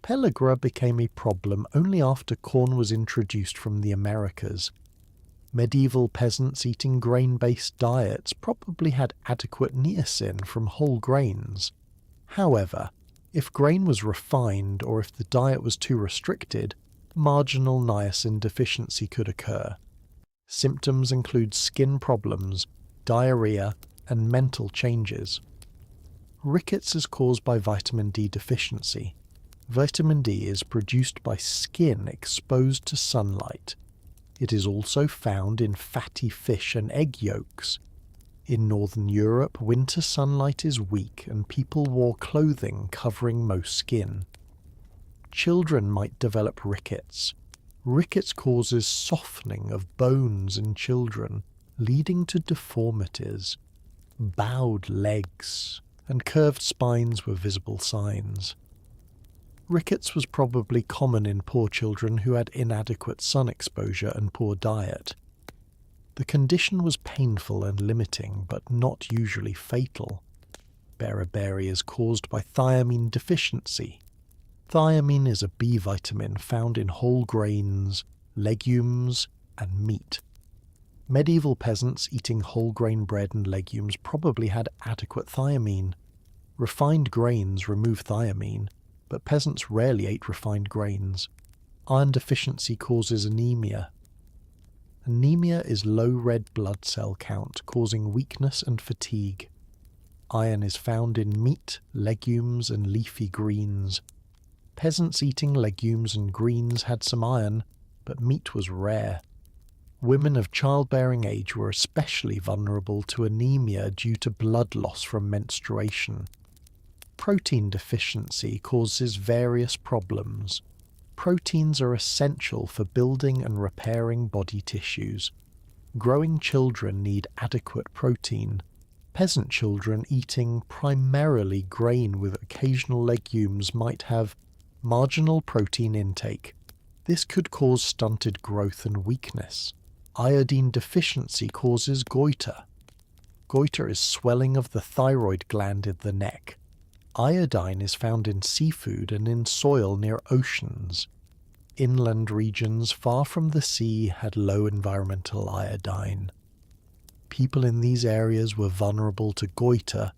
Pellagra became a problem only after corn was introduced from the Americas. Medieval peasants eating grain-based diets probably had adequate niacin from whole grains. However, if grain was refined or if the diet was too restricted, marginal niacin deficiency could occur. Symptoms include skin problems, diarrhea, and mental changes. Rickets is caused by vitamin D deficiency. Vitamin D is produced by skin exposed to sunlight. It is also found in fatty fish and egg yolks. In Northern Europe, winter sunlight is weak and people wore clothing covering most skin. Children might develop rickets. Rickets causes softening of bones in children, leading to deformities. Bowed legs and curved spines were visible signs. Rickets was probably common in poor children who had inadequate sun exposure and poor diet. The condition was painful and limiting, but not usually fatal. Beriberi is caused by thiamine deficiency. Thiamine is a B vitamin found in whole grains, legumes, and meat. Medieval peasants eating whole grain bread and legumes probably had adequate thiamine. Refined grains remove thiamine, but peasants rarely ate refined grains. Iron deficiency causes anemia. Anemia is low red blood cell count, causing weakness and fatigue. Iron is found in meat, legumes, and leafy greens. Peasants eating legumes and greens had some iron, but meat was rare. Women of childbearing age were especially vulnerable to anemia due to blood loss from menstruation. Protein deficiency causes various problems. Proteins are essential for building and repairing body tissues. Growing children need adequate protein. Peasant children eating primarily grain with occasional legumes might have marginal protein intake. This could cause stunted growth and weakness. Iodine deficiency causes goiter. Goiter is swelling of the thyroid gland in the neck. Iodine is found in seafood and in soil near oceans. Inland regions far from the sea had low environmental iodine. People in these areas were vulnerable to goiter.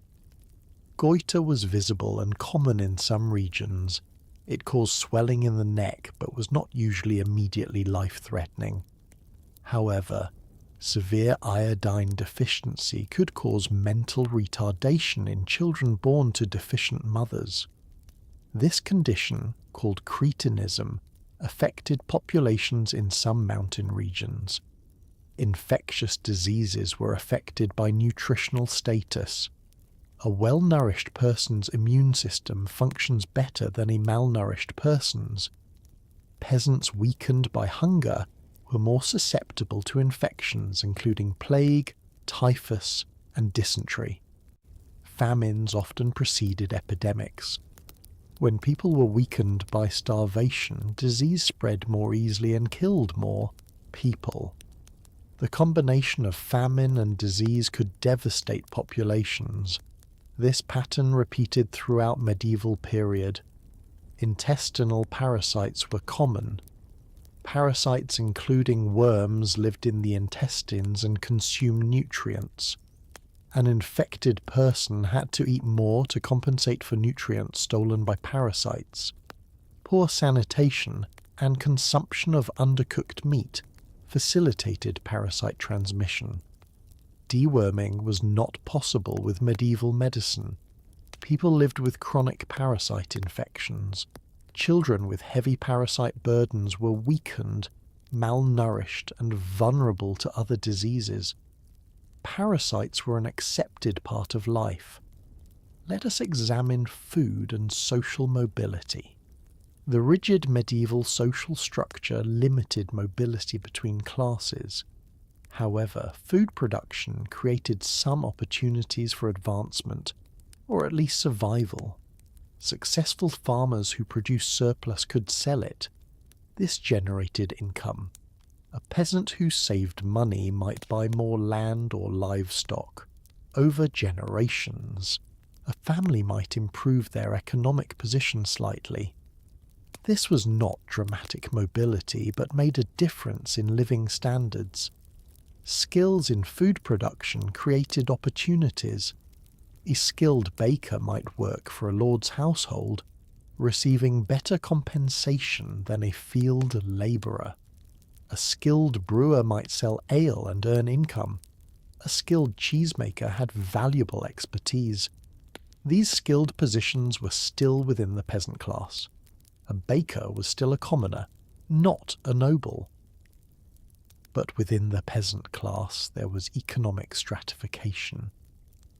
Goiter was visible and common in some regions. It caused swelling in the neck but was not usually immediately life-threatening. However, severe iodine deficiency could cause mental retardation in children born to deficient mothers. This condition, called cretinism, affected populations in some mountain regions. Infectious diseases were affected by nutritional status. A well-nourished person's immune system functions better than a malnourished person's. Peasants weakened by hunger were more susceptible to infections including plague, typhus, and dysentery. Famines often preceded epidemics. When people were weakened by starvation, disease spread more easily and killed more people. The combination of famine and disease could devastate populations. This pattern repeated throughout medieval period. Intestinal parasites were common. Parasites including worms lived in the intestines and consumed nutrients. An infected person had to eat more to compensate for nutrients stolen by parasites. Poor sanitation and consumption of undercooked meat facilitated parasite transmission. Deworming was not possible with medieval medicine. People lived with chronic parasite infections. Children with heavy parasite burdens were weakened, malnourished, and vulnerable to other diseases. Parasites were an accepted part of life. Let us examine food and social mobility. The rigid medieval social structure limited mobility between classes. However, food production created some opportunities for advancement, or at least survival. Successful farmers who produced surplus could sell it. This generated income. A peasant who saved money might buy more land or livestock. Over generations, a family might improve their economic position slightly. This was not dramatic mobility, but made a difference in living standards. Skills in food production created opportunities. A skilled baker might work for a lord's household, receiving better compensation than a field labourer. A skilled brewer might sell ale and earn income. A skilled cheesemaker had valuable expertise. These skilled positions were still within the peasant class. A baker was still a commoner, not a noble. But within the peasant class there was economic stratification.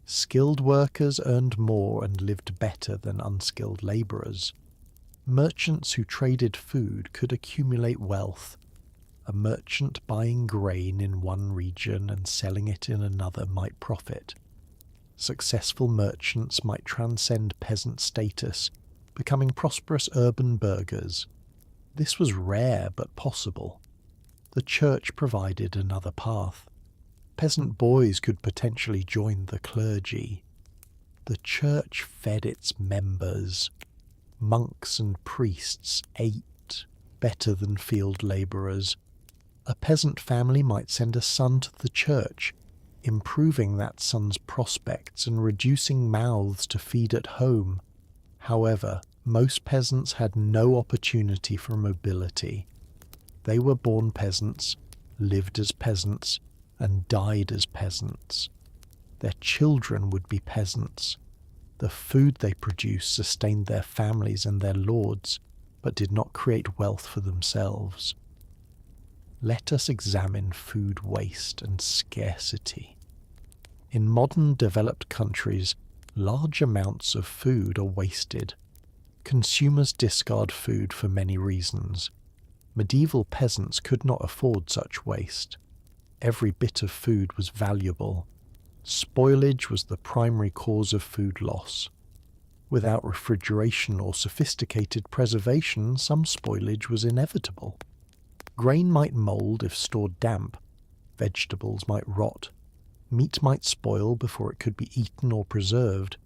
Skilled workers earned more and lived better than unskilled labourers. Merchants who traded food could accumulate wealth. A merchant buying grain in one region and selling it in another might profit. Successful merchants might transcend peasant status, becoming prosperous urban burghers. This was rare but possible. The church provided another path. Peasant boys could potentially join the clergy. The church fed its members. Monks and priests ate better than field labourers. A peasant family might send a son to the church, improving that son's prospects and reducing mouths to feed at home. However, most peasants had no opportunity for mobility. They were born peasants, lived as peasants, and died as peasants. Their children would be peasants. The food they produced sustained their families and their lords, but did not create wealth for themselves. Let us examine food waste and scarcity. In modern developed countries, large amounts of food are wasted. Consumers discard food for many reasons. Medieval peasants could not afford such waste. Every bit of food was valuable. Spoilage was the primary cause of food loss. Without refrigeration or sophisticated preservation, some spoilage was inevitable. Grain might mould if stored damp. Vegetables might rot. Meat might spoil before it could be eaten or preserved.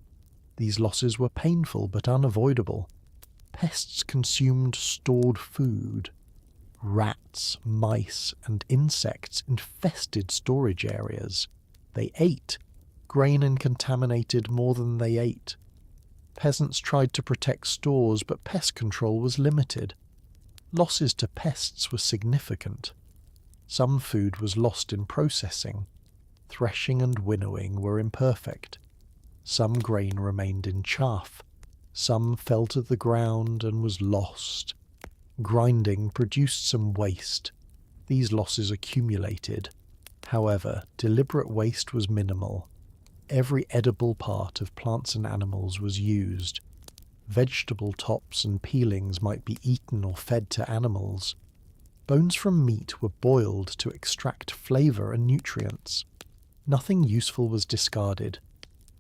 These losses were painful but unavoidable. Pests consumed stored food. Rats, mice, and insects infested storage areas. They ate grain and contaminated more than they ate. Peasants tried to protect stores, but pest control was limited. Losses to pests were significant. Some food was lost in processing. Threshing and winnowing were imperfect. Some grain remained in chaff. Some fell to the ground and was lost. Grinding produced some waste. These losses accumulated. However, deliberate waste was minimal. Every edible part of plants and animals was used. Vegetable tops and peelings might be eaten or fed to animals. Bones from meat were boiled to extract flavour and nutrients. Nothing useful was discarded.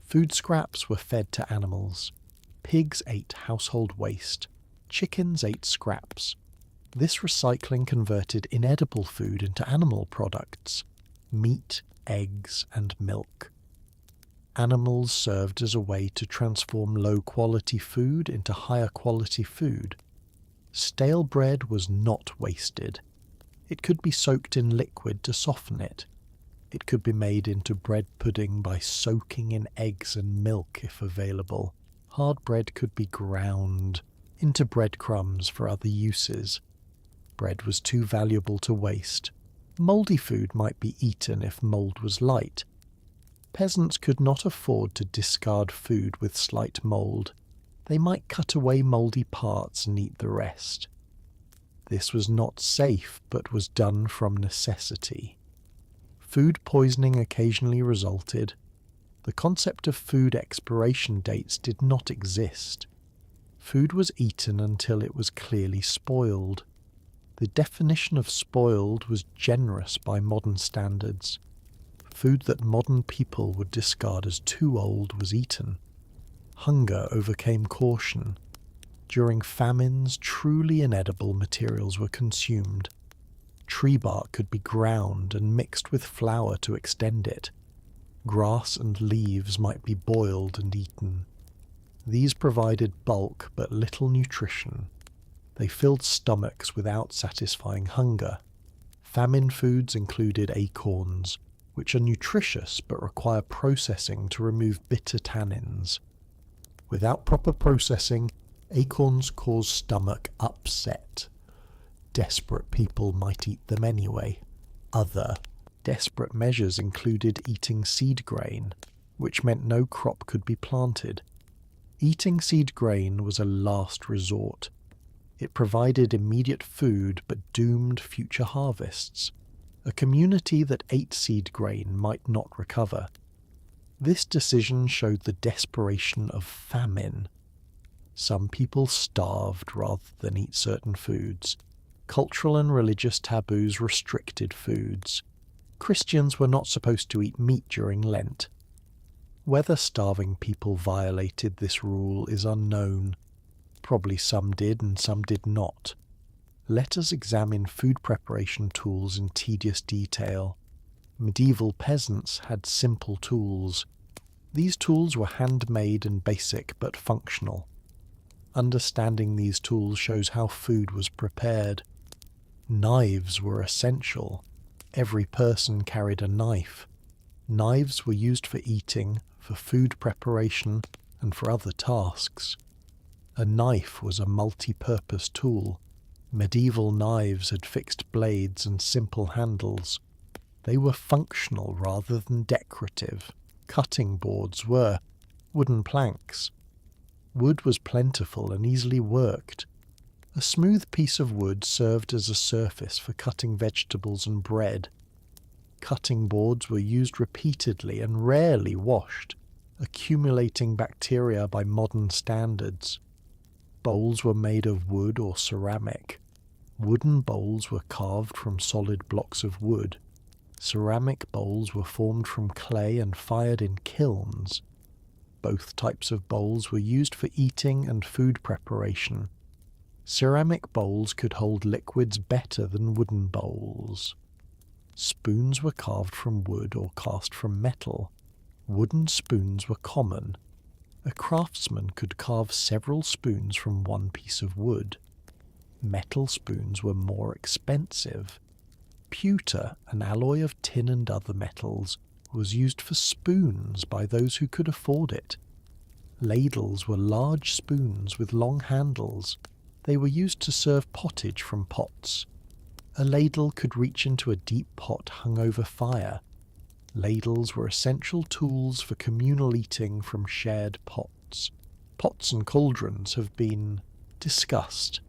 Food scraps were fed to animals. Pigs ate household waste. Chickens ate scraps. This recycling converted inedible food into animal products: meat, eggs, and milk. Animals served as a way to transform low-quality food into higher-quality food. Stale bread was not wasted. It could be soaked in liquid to soften it. It could be made into bread pudding by soaking in eggs and milk if available. Hard bread could be ground into breadcrumbs for other uses. Bread was too valuable to waste. Mouldy food might be eaten if mould was light. Peasants could not afford to discard food with slight mould. They might cut away mouldy parts and eat the rest. This was not safe, but was done from necessity. Food poisoning occasionally resulted. The concept of food expiration dates did not exist. Food was eaten until it was clearly spoiled. The definition of spoiled was generous by modern standards. Food that modern people would discard as too old was eaten. Hunger overcame caution. During famines, truly inedible materials were consumed. Tree bark could be ground and mixed with flour to extend it. Grass and leaves might be boiled and eaten. These provided bulk but little nutrition. They filled stomachs without satisfying hunger. Famine foods included acorns, which are nutritious but require processing to remove bitter tannins. Without proper processing, acorns cause stomach upset. Desperate people might eat them anyway. Other desperate measures included eating seed grain, which meant no crop could be planted. Eating seed grain was a last resort. It provided immediate food but doomed future harvests. A community that ate seed grain might not recover. This decision showed the desperation of famine. Some people starved rather than eat certain foods. Cultural and religious taboos restricted foods. Christians were not supposed to eat meat during Lent. Whether starving people violated this rule is unknown. Probably some did and some did not. Let us examine food preparation tools in tedious detail. Medieval peasants had simple tools. These tools were handmade and basic but functional. Understanding these tools shows how food was prepared. Knives were essential. Every person carried a knife. Knives were used for eating, for food preparation, and for other tasks. A knife was a multi-purpose tool. Medieval knives had fixed blades and simple handles. They were functional rather than decorative. Cutting boards were wooden planks. Wood was plentiful and easily worked. A smooth piece of wood served as a surface for cutting vegetables and bread. Cutting boards were used repeatedly and rarely washed, accumulating bacteria by modern standards. Bowls were made of wood or ceramic. Wooden bowls were carved from solid blocks of wood. Ceramic bowls were formed from clay and fired in kilns. Both types of bowls were used for eating and food preparation. Ceramic bowls could hold liquids better than wooden bowls. Spoons were carved from wood or cast from metal. Wooden spoons were common. A craftsman could carve several spoons from one piece of wood. Metal spoons were more expensive. Pewter, an alloy of tin and other metals, was used for spoons by those who could afford it. Ladles were large spoons with long handles. They were used to serve pottage from pots. A ladle could reach into a deep pot hung over fire. Ladles were essential tools for communal eating from shared pots. Pots and cauldrons have been discussed.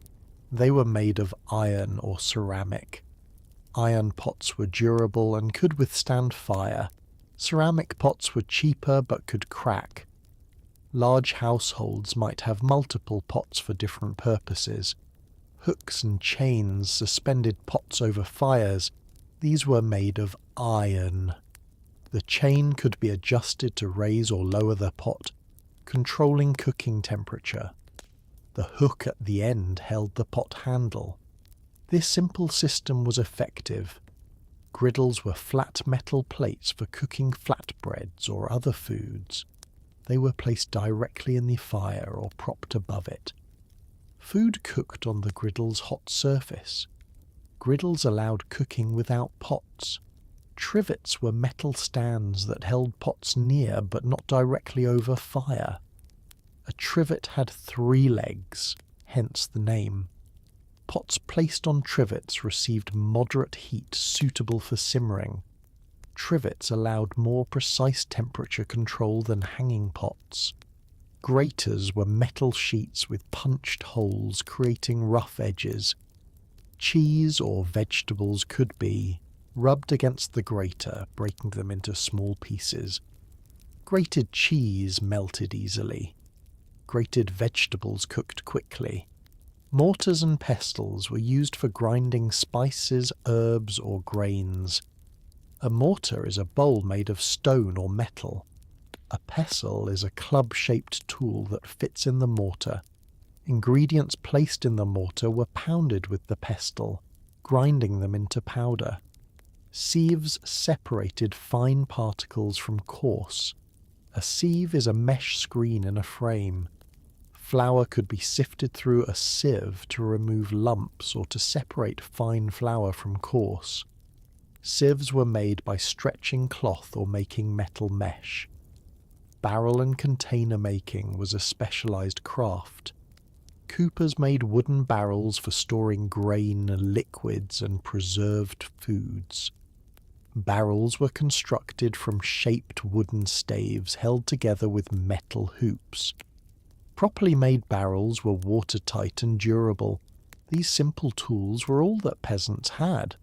They were made of iron or ceramic. Iron pots were durable and could withstand fire. Ceramic pots were cheaper but could crack. Large households might have multiple pots for different purposes. Hooks and chains suspended pots over fires. These were made of iron. The chain could be adjusted to raise or lower the pot, controlling cooking temperature. The hook at the end held the pot handle. This simple system was effective. Griddles were flat metal plates for cooking flatbreads or other foods. They were placed directly in the fire or propped above it. Food cooked on the griddle's hot surface. Griddles allowed cooking without pots. Trivets were metal stands that held pots near but not directly over fire. A trivet had 3 legs, hence the name. Pots placed on trivets received moderate heat suitable for simmering. Trivets allowed more precise temperature control than hanging pots. Graters were metal sheets with punched holes creating rough edges. Cheese or vegetables could be rubbed against the grater, breaking them into small pieces. Grated cheese melted easily. Grated vegetables cooked quickly. Mortars and pestles were used for grinding spices, herbs, or grains. A mortar is a bowl made of stone or metal. A pestle is a club-shaped tool that fits in the mortar. Ingredients placed in the mortar were pounded with the pestle, grinding them into powder. Sieves separated fine particles from coarse. A sieve is a mesh screen in a frame. Flour could be sifted through a sieve to remove lumps or to separate fine flour from coarse. Sieves were made by stretching cloth or making metal mesh. Barrel and container making was a specialized craft. Coopers made wooden barrels for storing grain, liquids, and preserved foods. Barrels were constructed from shaped wooden staves held together with metal hoops. Properly made barrels were watertight and durable. These simple tools were all that peasants had.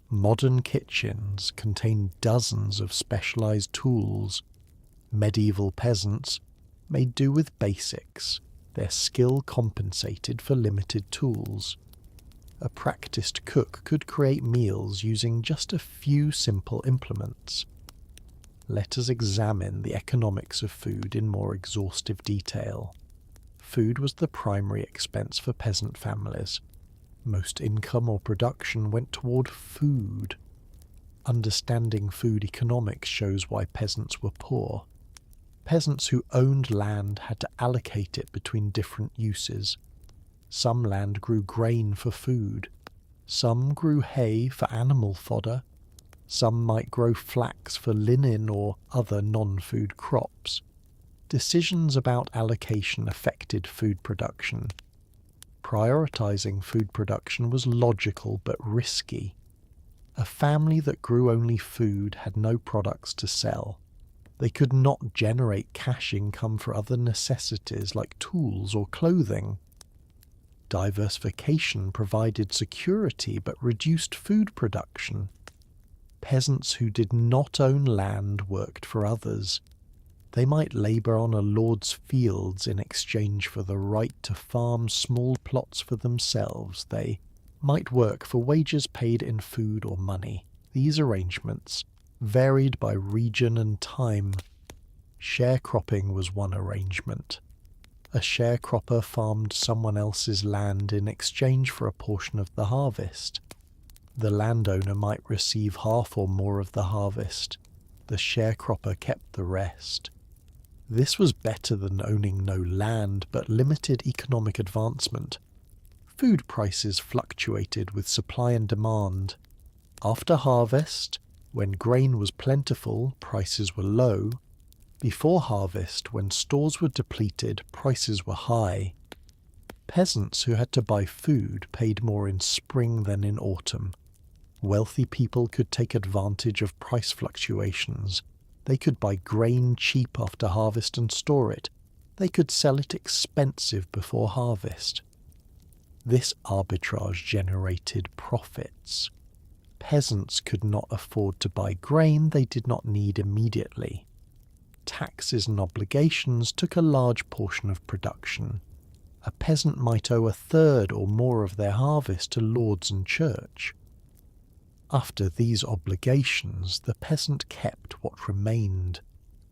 Modern kitchens contained dozens of specialized tools. Medieval peasants made do with basics. Their skill compensated for limited tools. A practiced cook could create meals using just a few simple implements. Let us examine the economics of food in more exhaustive detail. Food was the primary expense for peasant families. Most income or production went toward food. Understanding food economics shows why peasants were poor. Peasants who owned land had to allocate it between different uses. Some land grew grain for food. Some grew hay for animal fodder. Some might grow flax for linen or other non-food crops. Decisions about allocation affected food production. Prioritizing food production was logical but risky. A family that grew only food had no products to sell. They could not generate cash income for other necessities like tools or clothing. Diversification provided security but reduced food production. Peasants who did not own land worked for others. They might labour on a lord's fields in exchange for the right to farm small plots for themselves. They might work for wages paid in food or money. These arrangements varied by region and time. Sharecropping was one arrangement. A sharecropper farmed someone else's land in exchange for a portion of the harvest. The landowner might receive half or more of the harvest. The sharecropper kept the rest. This was better than owning no land, but limited economic advancement. Food prices fluctuated with supply and demand. After harvest, when grain was plentiful, prices were low. Before harvest, when stores were depleted, prices were high. Peasants who had to buy food paid more in spring than in autumn. Wealthy people could take advantage of price fluctuations. They could buy grain cheap after harvest and store it. They could sell it expensive before harvest. This arbitrage generated profits. Peasants could not afford to buy grain they did not need immediately. Taxes and obligations took a large portion of production. A peasant might owe a third or more of their harvest to lords and church. After these obligations, the peasant kept what remained.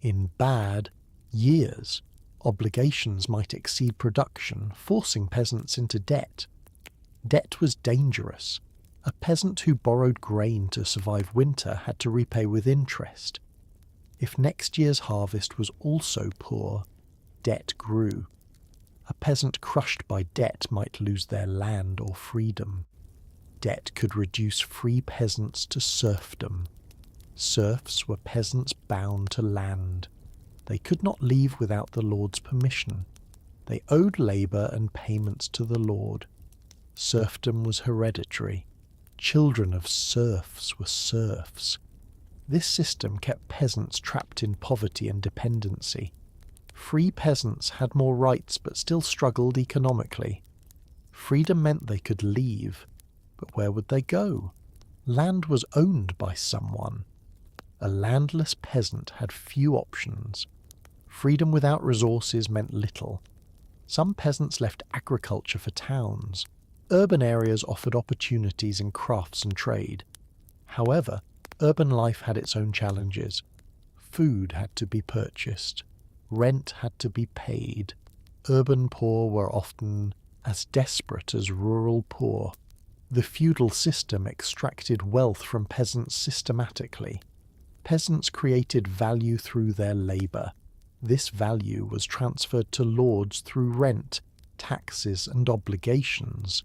In bad years, obligations might exceed production, forcing peasants into debt. Debt was dangerous. A peasant who borrowed grain to survive winter had to repay with interest. If next year's harvest was also poor, debt grew. A peasant crushed by debt might lose their land or freedom. Debt could reduce free peasants to serfdom. Serfs were peasants bound to land. They could not leave without the lord's permission. They owed labour and payments to the lord. Serfdom was hereditary. Children of serfs were serfs. This system kept peasants trapped in poverty and dependency. Free peasants had more rights but still struggled economically. Freedom meant they could leave, but where would they go? Land was owned by someone. A landless peasant had few options. Freedom without resources meant little. Some peasants left agriculture for towns. Urban areas offered opportunities in crafts and trade. However, urban life had its own challenges. Food had to be purchased. Rent had to be paid. Urban poor were often as desperate as rural poor. The feudal system extracted wealth from peasants systematically. Peasants created value through their labour. This value was transferred to lords through rent, taxes, and obligations.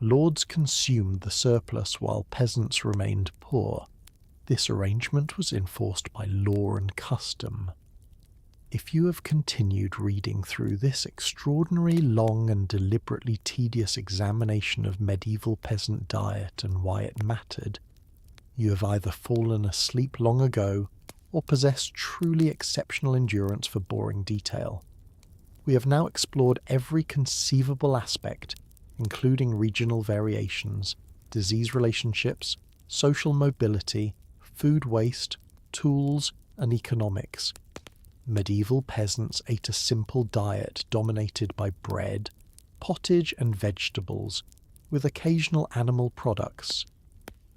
Lords consumed the surplus while peasants remained poor. This arrangement was enforced by law and custom. If you have continued reading through this extraordinarily long and deliberately tedious examination of medieval peasant diet and why it mattered, you have either fallen asleep long ago or possess truly exceptional endurance for boring detail. We have now explored every conceivable aspect, including regional variations, disease relationships, social mobility, food waste, tools, and economics. Medieval peasants ate a simple diet dominated by bread, pottage, and vegetables, with occasional animal products.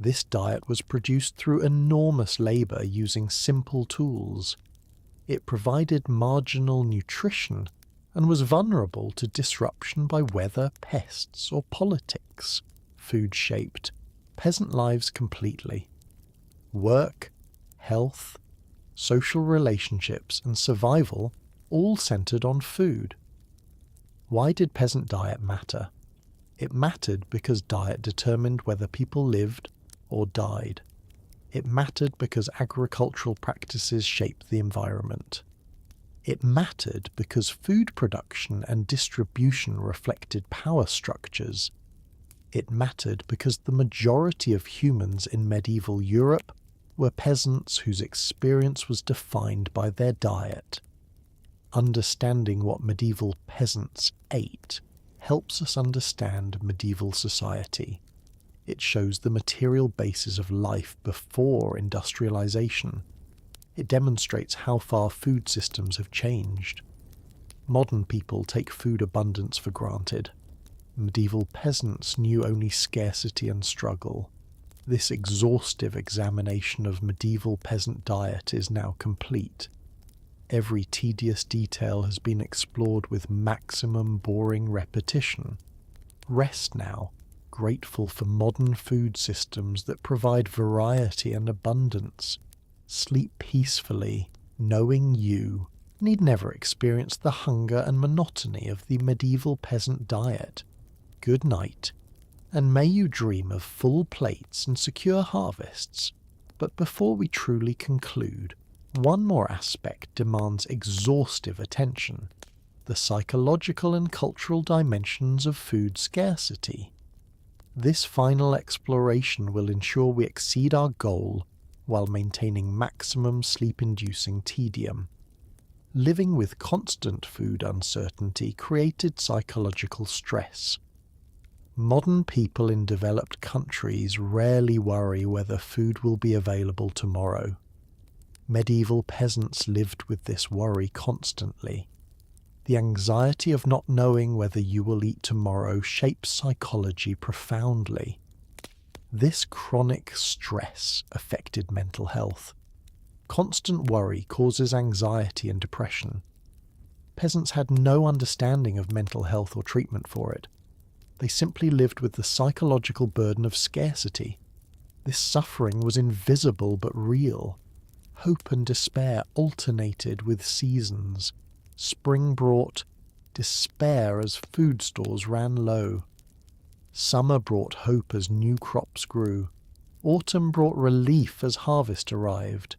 This diet was produced through enormous labour using simple tools. It provided marginal nutrition and was vulnerable to disruption by weather, pests, or politics. Food shaped peasant lives completely. Work, health, social relationships, and survival all centred on food. Why did peasant diet matter? It mattered because diet determined whether people lived or died. It mattered because agricultural practices shaped the environment. It mattered because food production and distribution reflected power structures. It mattered because the majority of humans in medieval Europe were peasants whose experience was defined by their diet. Understanding what medieval peasants ate helps us understand medieval society. It shows the material basis of life before industrialization. It demonstrates how far food systems have changed. Modern people take food abundance for granted. Medieval peasants knew only scarcity and struggle. This exhaustive examination of medieval peasant diet is now complete. Every tedious detail has been explored with maximum boring repetition. Rest now, grateful for modern food systems that provide variety and abundance. Sleep peacefully, knowing you need never experience the hunger and monotony of the medieval peasant diet. Good night, and may you dream of full plates and secure harvests. But before we truly conclude, one more aspect demands exhaustive attention: the psychological and cultural dimensions of food scarcity. This final exploration will ensure we exceed our goal while maintaining maximum sleep-inducing tedium. Living with constant food uncertainty created psychological stress. Modern people in developed countries rarely worry whether food will be available tomorrow. Medieval peasants lived with this worry constantly. The anxiety of not knowing whether you will eat tomorrow shapes psychology profoundly. This chronic stress affected mental health. Constant worry causes anxiety and depression. Peasants had no understanding of mental health or treatment for it. They simply lived with the psychological burden of scarcity. This suffering was invisible but real. Hope and despair alternated with seasons. Spring brought despair as food stores ran low. Summer brought hope as new crops grew. Autumn brought relief as harvest arrived.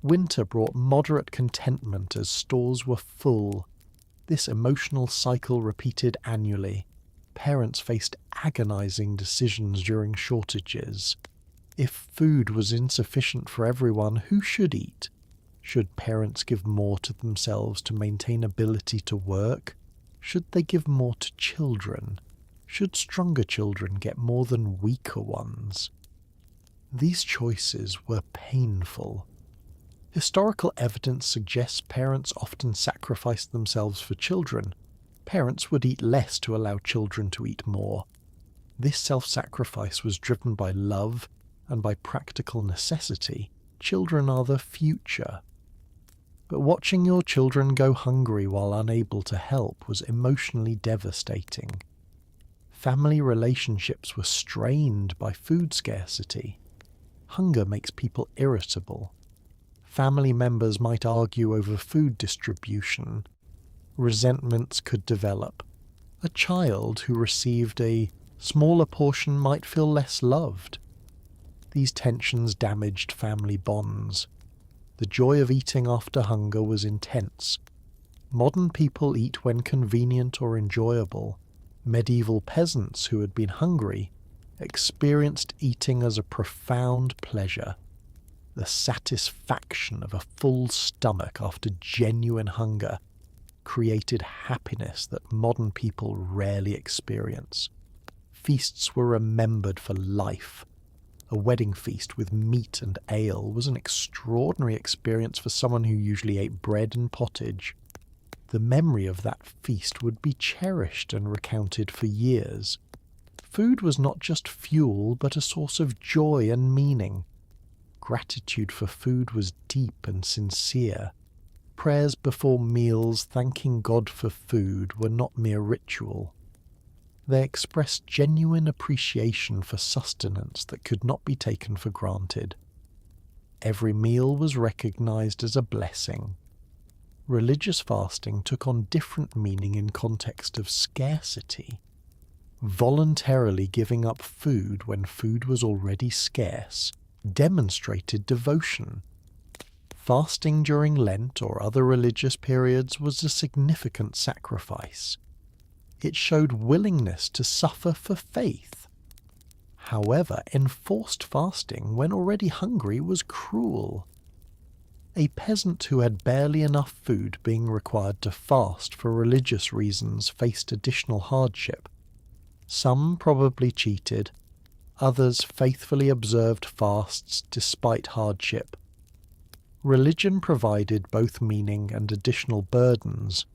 Winter brought moderate contentment as stores were full. This emotional cycle repeated annually. Parents faced agonizing decisions during shortages. If food was insufficient for everyone, who should eat? Should parents give more to themselves to maintain ability to work? Should they give more to children? Should stronger children get more than weaker ones? These choices were painful. Historical evidence suggests parents often sacrificed themselves for children. Parents would eat less to allow children to eat more. This self-sacrifice was driven by love and by practical necessity. Children are the future. But watching your children go hungry while unable to help was emotionally devastating. Family relationships were strained by food scarcity. Hunger makes people irritable. Family members might argue over food distribution. Resentments could develop. A child who received a smaller portion might feel less loved. These tensions damaged family bonds. The joy of eating after hunger was intense. Modern people eat when convenient or enjoyable. Medieval peasants who had been hungry experienced eating as a profound pleasure. The satisfaction of a full stomach after genuine hunger created happiness that modern people rarely experience. Feasts were remembered for life. A wedding feast with meat and ale was an extraordinary experience for someone who usually ate bread and pottage. The memory of that feast would be cherished and recounted for years. Food was not just fuel, but a source of joy and meaning. Gratitude for food was deep and sincere. Prayers before meals thanking God for food were not mere ritual. They expressed genuine appreciation for sustenance that could not be taken for granted. Every meal was recognized as a blessing. Religious fasting took on different meaning in context of scarcity. Voluntarily giving up food when food was already scarce demonstrated devotion. Fasting during Lent or other religious periods was a significant sacrifice. It showed willingness to suffer for faith. However, enforced fasting when already hungry was cruel. A peasant who had barely enough food being required to fast for religious reasons faced additional hardship. Some probably cheated, others faithfully observed fasts despite hardship. Religion provided both meaning and additional burdens.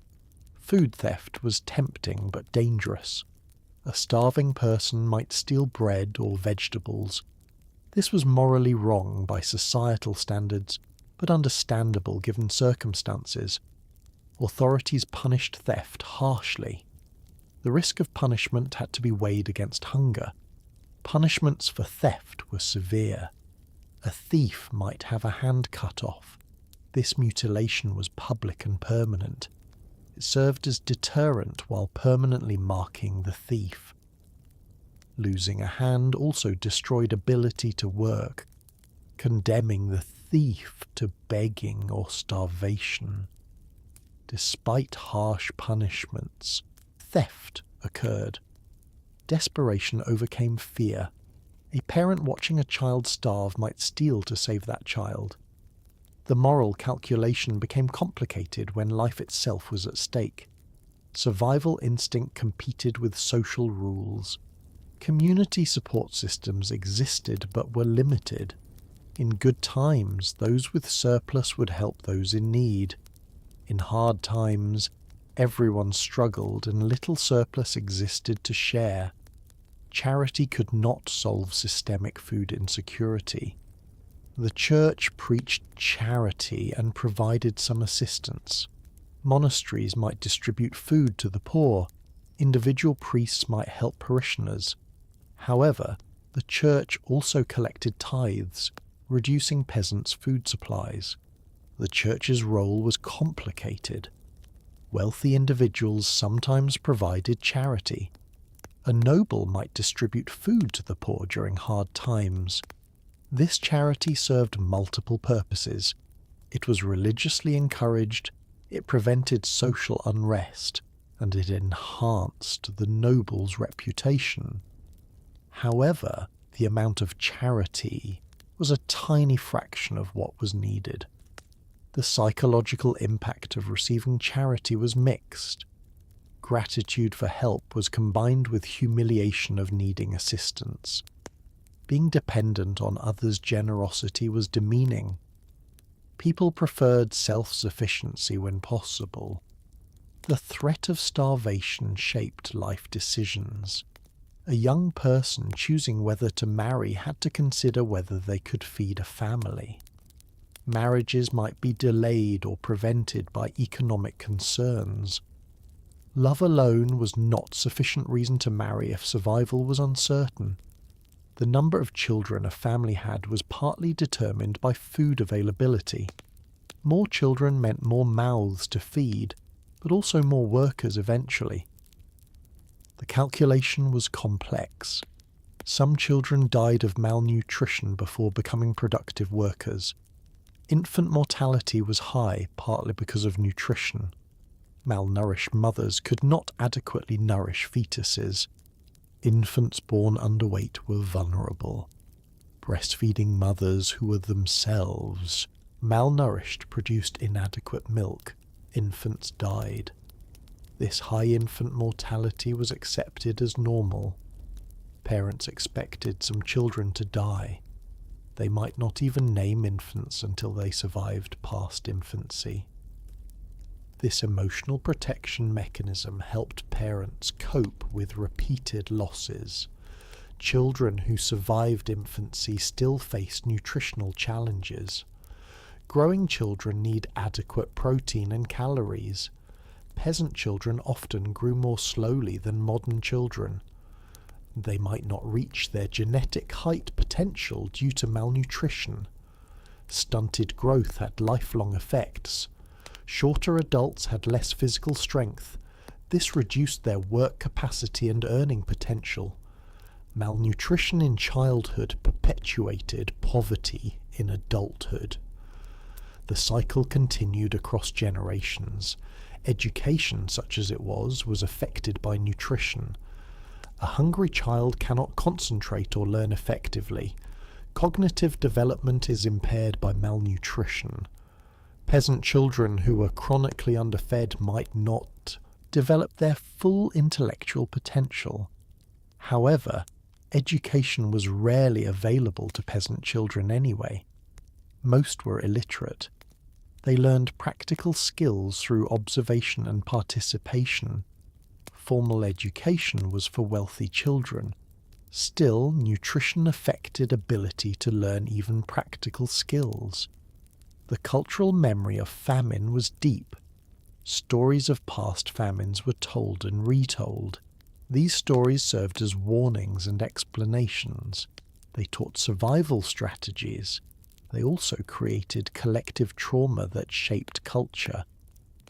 Food theft was tempting but dangerous. A starving person might steal bread or vegetables. This was morally wrong by societal standards, but understandable given circumstances. Authorities punished theft harshly. The risk of punishment had to be weighed against hunger. Punishments for theft were severe. A thief might have a hand cut off. This mutilation was public and permanent. It served as deterrent while permanently marking the thief. Losing a hand also destroyed ability to work, condemning the thief to begging or starvation. Despite harsh punishments, theft occurred. Desperation overcame fear. A parent watching a child starve might steal to save that child. The moral calculation became complicated when life itself was at stake. Survival instinct competed with social rules. Community support systems existed but were limited. In good times, those with surplus would help those in need. In hard times, everyone struggled and little surplus existed to share. Charity could not solve systemic food insecurity. The church preached charity and provided some assistance. Monasteries might distribute food to the poor. Individual priests might help parishioners. However, the church also collected tithes, reducing peasants' food supplies. The church's role was complicated. Wealthy individuals sometimes provided charity. A noble might distribute food to the poor during hard times. This charity served multiple purposes. It was religiously encouraged, it prevented social unrest, and it enhanced the noble's reputation. However, the amount of charity was a tiny fraction of what was needed. The psychological impact of receiving charity was mixed. Gratitude for help was combined with humiliation of needing assistance. Being dependent on others' generosity was demeaning. People preferred self-sufficiency when possible. The threat of starvation shaped life decisions. A young person choosing whether to marry had to consider whether they could feed a family. Marriages might be delayed or prevented by economic concerns. Love alone was not sufficient reason to marry if survival was uncertain. The number of children a family had was partly determined by food availability. More children meant more mouths to feed, but also more workers eventually. The calculation was complex. Some children died of malnutrition before becoming productive workers. Infant mortality was high, partly because of nutrition. Malnourished mothers could not adequately nourish fetuses. Infants born underweight were vulnerable. Breastfeeding mothers who were themselves malnourished produced inadequate milk. Infants died. This high infant mortality was accepted as normal. Parents expected some children to die. They might not even name infants until they survived past infancy. This emotional protection mechanism helped parents cope with repeated losses. Children who survived infancy still faced nutritional challenges. Growing children need adequate protein and calories. Peasant children often grew more slowly than modern children. They might not reach their genetic height potential due to malnutrition. Stunted growth had lifelong effects. Shorter adults had less physical strength. This reduced their work capacity and earning potential. Malnutrition in childhood perpetuated poverty in adulthood. The cycle continued across generations. Education, such as it was affected by nutrition. A hungry child cannot concentrate or learn effectively. Cognitive development is impaired by malnutrition. Peasant children who were chronically underfed might not develop their full intellectual potential. However, education was rarely available to peasant children anyway. Most were illiterate. They learned practical skills through observation and participation. Formal education was for wealthy children. Still, nutrition affected ability to learn even practical skills. The cultural memory of famine was deep. Stories of past famines were told and retold. These stories served as warnings and explanations. They taught survival strategies. They also created collective trauma that shaped culture.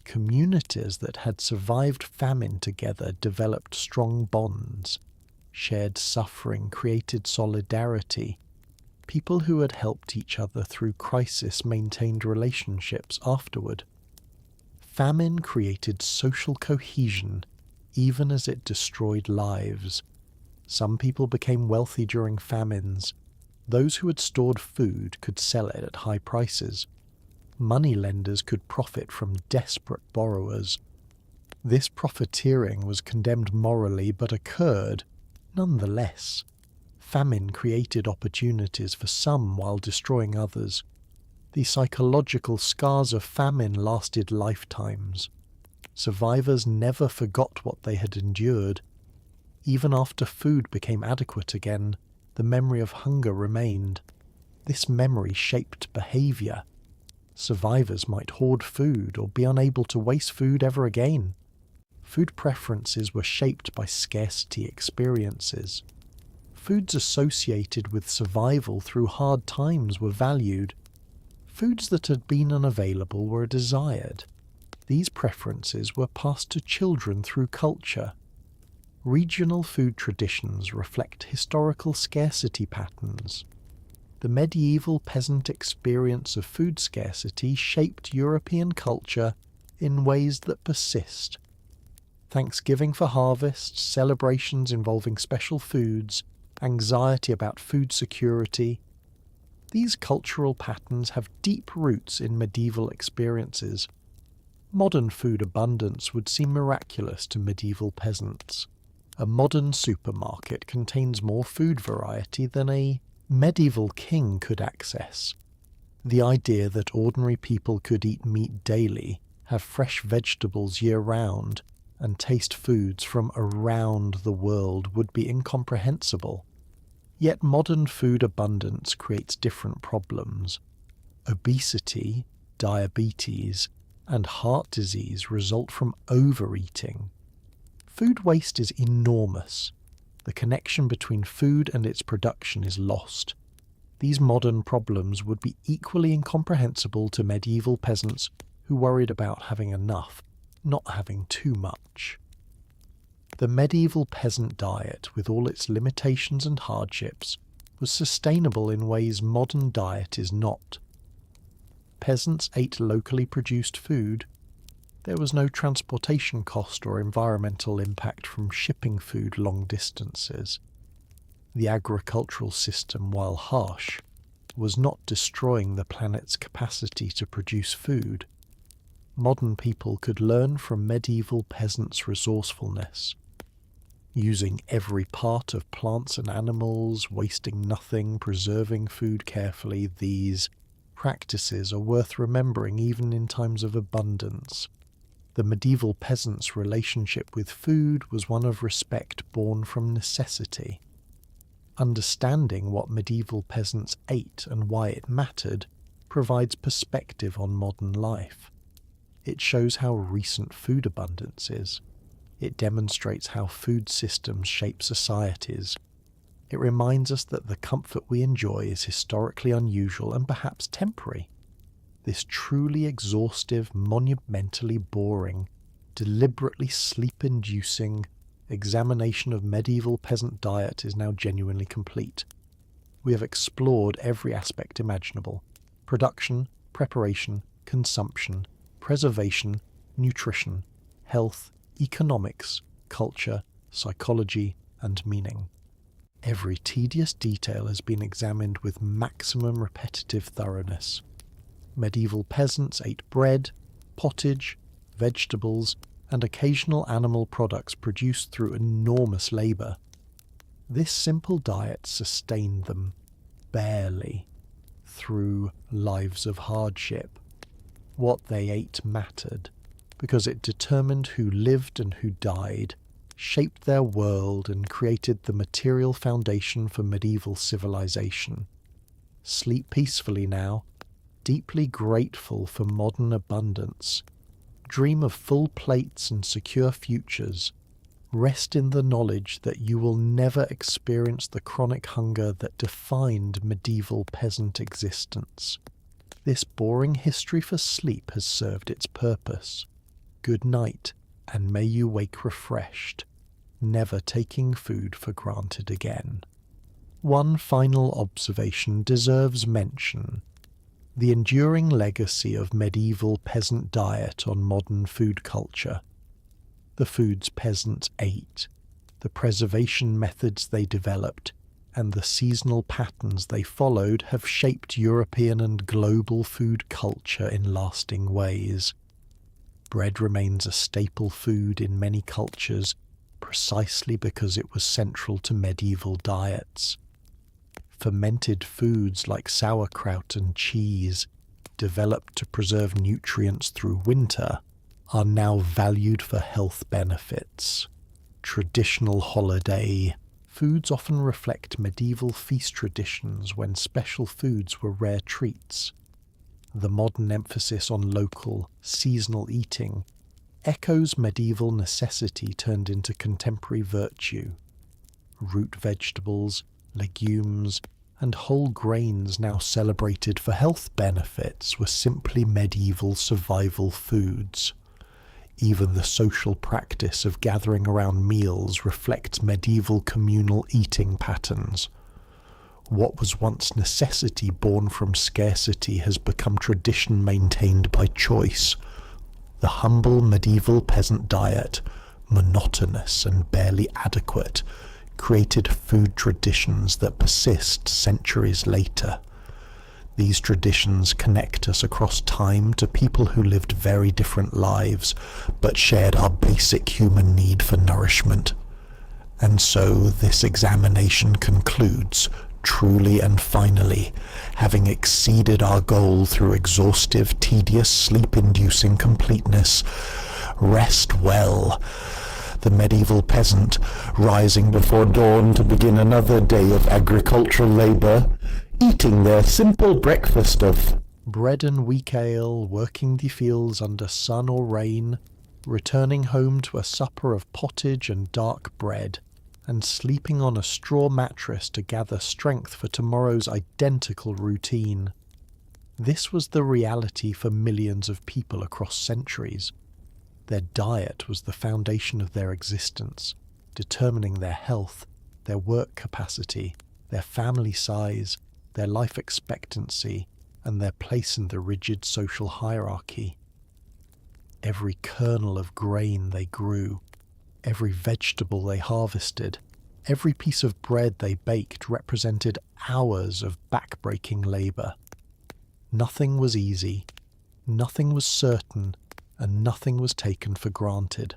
Communities that had survived famine together developed strong bonds. Shared suffering created solidarity. People who had helped each other through crisis maintained relationships afterward. Famine created social cohesion, even as it destroyed lives. Some people became wealthy during famines. Those who had stored food could sell it at high prices. Moneylenders could profit from desperate borrowers. This profiteering was condemned morally but occurred nonetheless. Famine created opportunities for some while destroying others. The psychological scars of famine lasted lifetimes. Survivors never forgot what they had endured. Even after food became adequate again, the memory of hunger remained. This memory shaped behavior. Survivors might hoard food or be unable to waste food ever again. Food preferences were shaped by scarcity experiences. Foods associated with survival through hard times were valued. Foods that had been unavailable were desired. These preferences were passed to children through culture. Regional food traditions reflect historical scarcity patterns. The medieval peasant experience of food scarcity shaped European culture in ways that persist. Thanksgiving for harvests, celebrations involving special foods, anxiety about food security. These cultural patterns have deep roots in medieval experiences. Modern food abundance would seem miraculous to medieval peasants. A modern supermarket contains more food variety than a medieval king could access. The idea that ordinary people could eat meat daily, have fresh vegetables year-round, and taste foods from around the world would be incomprehensible. Yet modern food abundance creates different problems. Obesity, diabetes, and heart disease result from overeating. Food waste is enormous. The connection between food and its production is lost. these modern problems would be equally incomprehensible to medieval peasants who worried about having enough, not having too much. The medieval peasant diet, with all its limitations and hardships, was sustainable in ways modern diet is not. Peasants ate locally produced food. There was no transportation cost or environmental impact from shipping food long distances. The agricultural system, while harsh, was not destroying the planet's capacity to produce food. Modern people could learn from medieval peasants' resourcefulness. Using every part of plants and animals, wasting nothing, preserving food carefully, these practices are worth remembering even in times of abundance. The medieval peasant's relationship with food was one of respect born from necessity. Understanding what medieval peasants ate and why it mattered provides perspective on modern life. It shows how recent food abundance is. It demonstrates how food systems shape societies. It reminds us that the comfort we enjoy is historically unusual and perhaps temporary. This truly exhaustive, monumentally boring, deliberately sleep-inducing examination of medieval peasant diet is now genuinely complete. We have explored every aspect imaginable: production, preparation, consumption, preservation, nutrition, health, economics, culture, psychology, and meaning. Every tedious detail has been examined with maximum repetitive thoroughness. Medieval peasants ate bread, pottage, vegetables, and occasional animal products produced through enormous labour. This simple diet sustained them, barely, through lives of hardship. What they ate mattered, because it determined who lived and who died, shaped their world, and created the material foundation for medieval civilization. Sleep peacefully now, deeply grateful for modern abundance. Dream of full plates and secure futures. Rest in the knowledge that you will never experience the chronic hunger that defined medieval peasant existence. This boring history for sleep has served its purpose. Good night, and may you wake refreshed, never taking food for granted again. One final observation deserves mention: the enduring legacy of medieval peasant diet on modern food culture. The foods peasants ate, the preservation methods they developed, and the seasonal patterns they followed have shaped European and global food culture in lasting ways. Bread remains a staple food in many cultures precisely because it was central to medieval diets. Fermented foods like sauerkraut and cheese, developed to preserve nutrients through winter, are now valued for health benefits. Traditional holiday foods often reflect medieval feast traditions when special foods were rare treats. The modern emphasis on local, seasonal eating echoes medieval necessity turned into contemporary virtue. Root vegetables, legumes, and whole grains now celebrated for health benefits were simply medieval survival foods. Even the social practice of gathering around meals reflects medieval communal eating patterns. What was once necessity born from scarcity has become tradition maintained by choice. The humble medieval peasant diet, monotonous and barely adequate, created food traditions that persist centuries later. These traditions connect us across time to people who lived very different lives, but shared our basic human need for nourishment. And so this examination concludes, truly and finally, having exceeded our goal through exhaustive, tedious, sleep-inducing completeness. Rest well. The medieval peasant, rising before dawn to begin another day of agricultural labour, eating their simple breakfast of bread and weak ale, working the fields under sun or rain, returning home to a supper of pottage and dark bread, and sleeping on a straw mattress to gather strength for tomorrow's identical routine. This was the reality for millions of people across centuries. Their diet was the foundation of their existence, determining their health, their work capacity, their family size, their life expectancy, and their place in the rigid social hierarchy. Every kernel of grain they grew, every vegetable they harvested, every piece of bread they baked represented hours of back-breaking labour. Nothing was easy, nothing was certain, and nothing was taken for granted.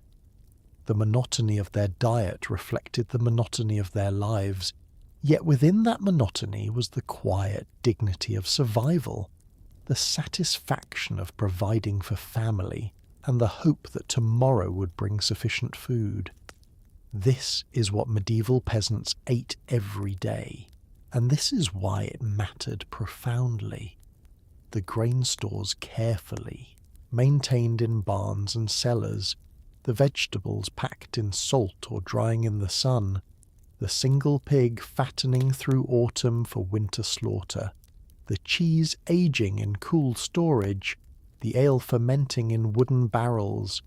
The monotony of their diet reflected the monotony of their lives, yet within that monotony was the quiet dignity of survival, the satisfaction of providing for family, and the hope that tomorrow would bring sufficient food. This is what medieval peasants ate every day, and this is why it mattered profoundly. The grain stores carefully, maintained in barns and cellars, the vegetables packed in salt or drying in the sun, the single pig fattening through autumn for winter slaughter, the cheese aging in cool storage, the ale fermenting in wooden barrels.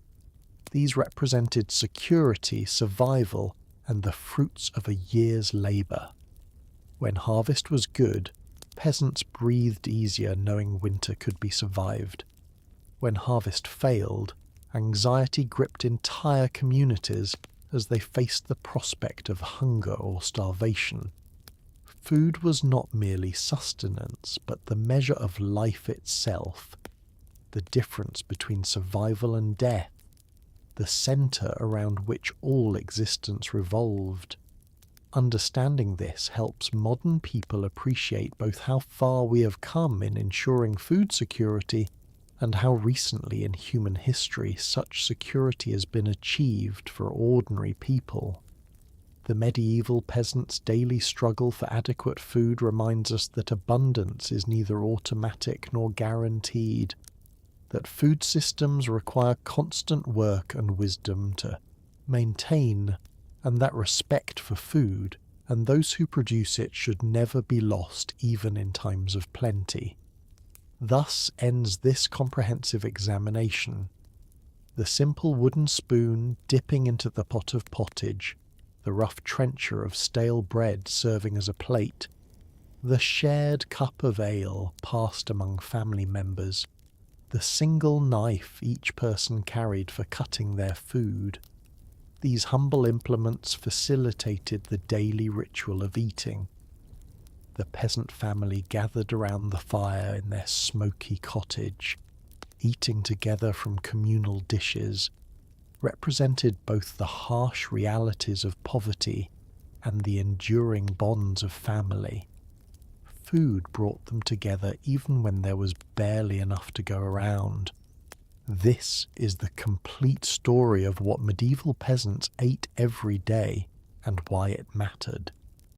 These represented security, survival, and the fruits of a year's labour. When harvest was good, peasants breathed easier knowing winter could be survived. When harvest failed, anxiety gripped entire communities as they faced the prospect of hunger or starvation. Food was not merely sustenance, but the measure of life itself, the difference between survival and death, the centre around which all existence revolved. Understanding this helps modern people appreciate both how far we have come in ensuring food security and how recently in human history such security has been achieved for ordinary people. The medieval peasant's daily struggle for adequate food reminds us that abundance is neither automatic nor guaranteed, that food systems require constant work and wisdom to maintain, and that respect for food and those who produce it should never be lost even in times of plenty. Thus ends this comprehensive examination. The simple wooden spoon dipping into the pot of pottage, the rough trencher of stale bread serving as a plate, the shared cup of ale passed among family members, the single knife each person carried for cutting their food. These humble implements facilitated the daily ritual of eating. The peasant family gathered around the fire in their smoky cottage, eating together from communal dishes, represented both the harsh realities of poverty and the enduring bonds of family. Food brought them together even when there was barely enough to go around. This is the complete story of what medieval peasants ate every day and why it mattered.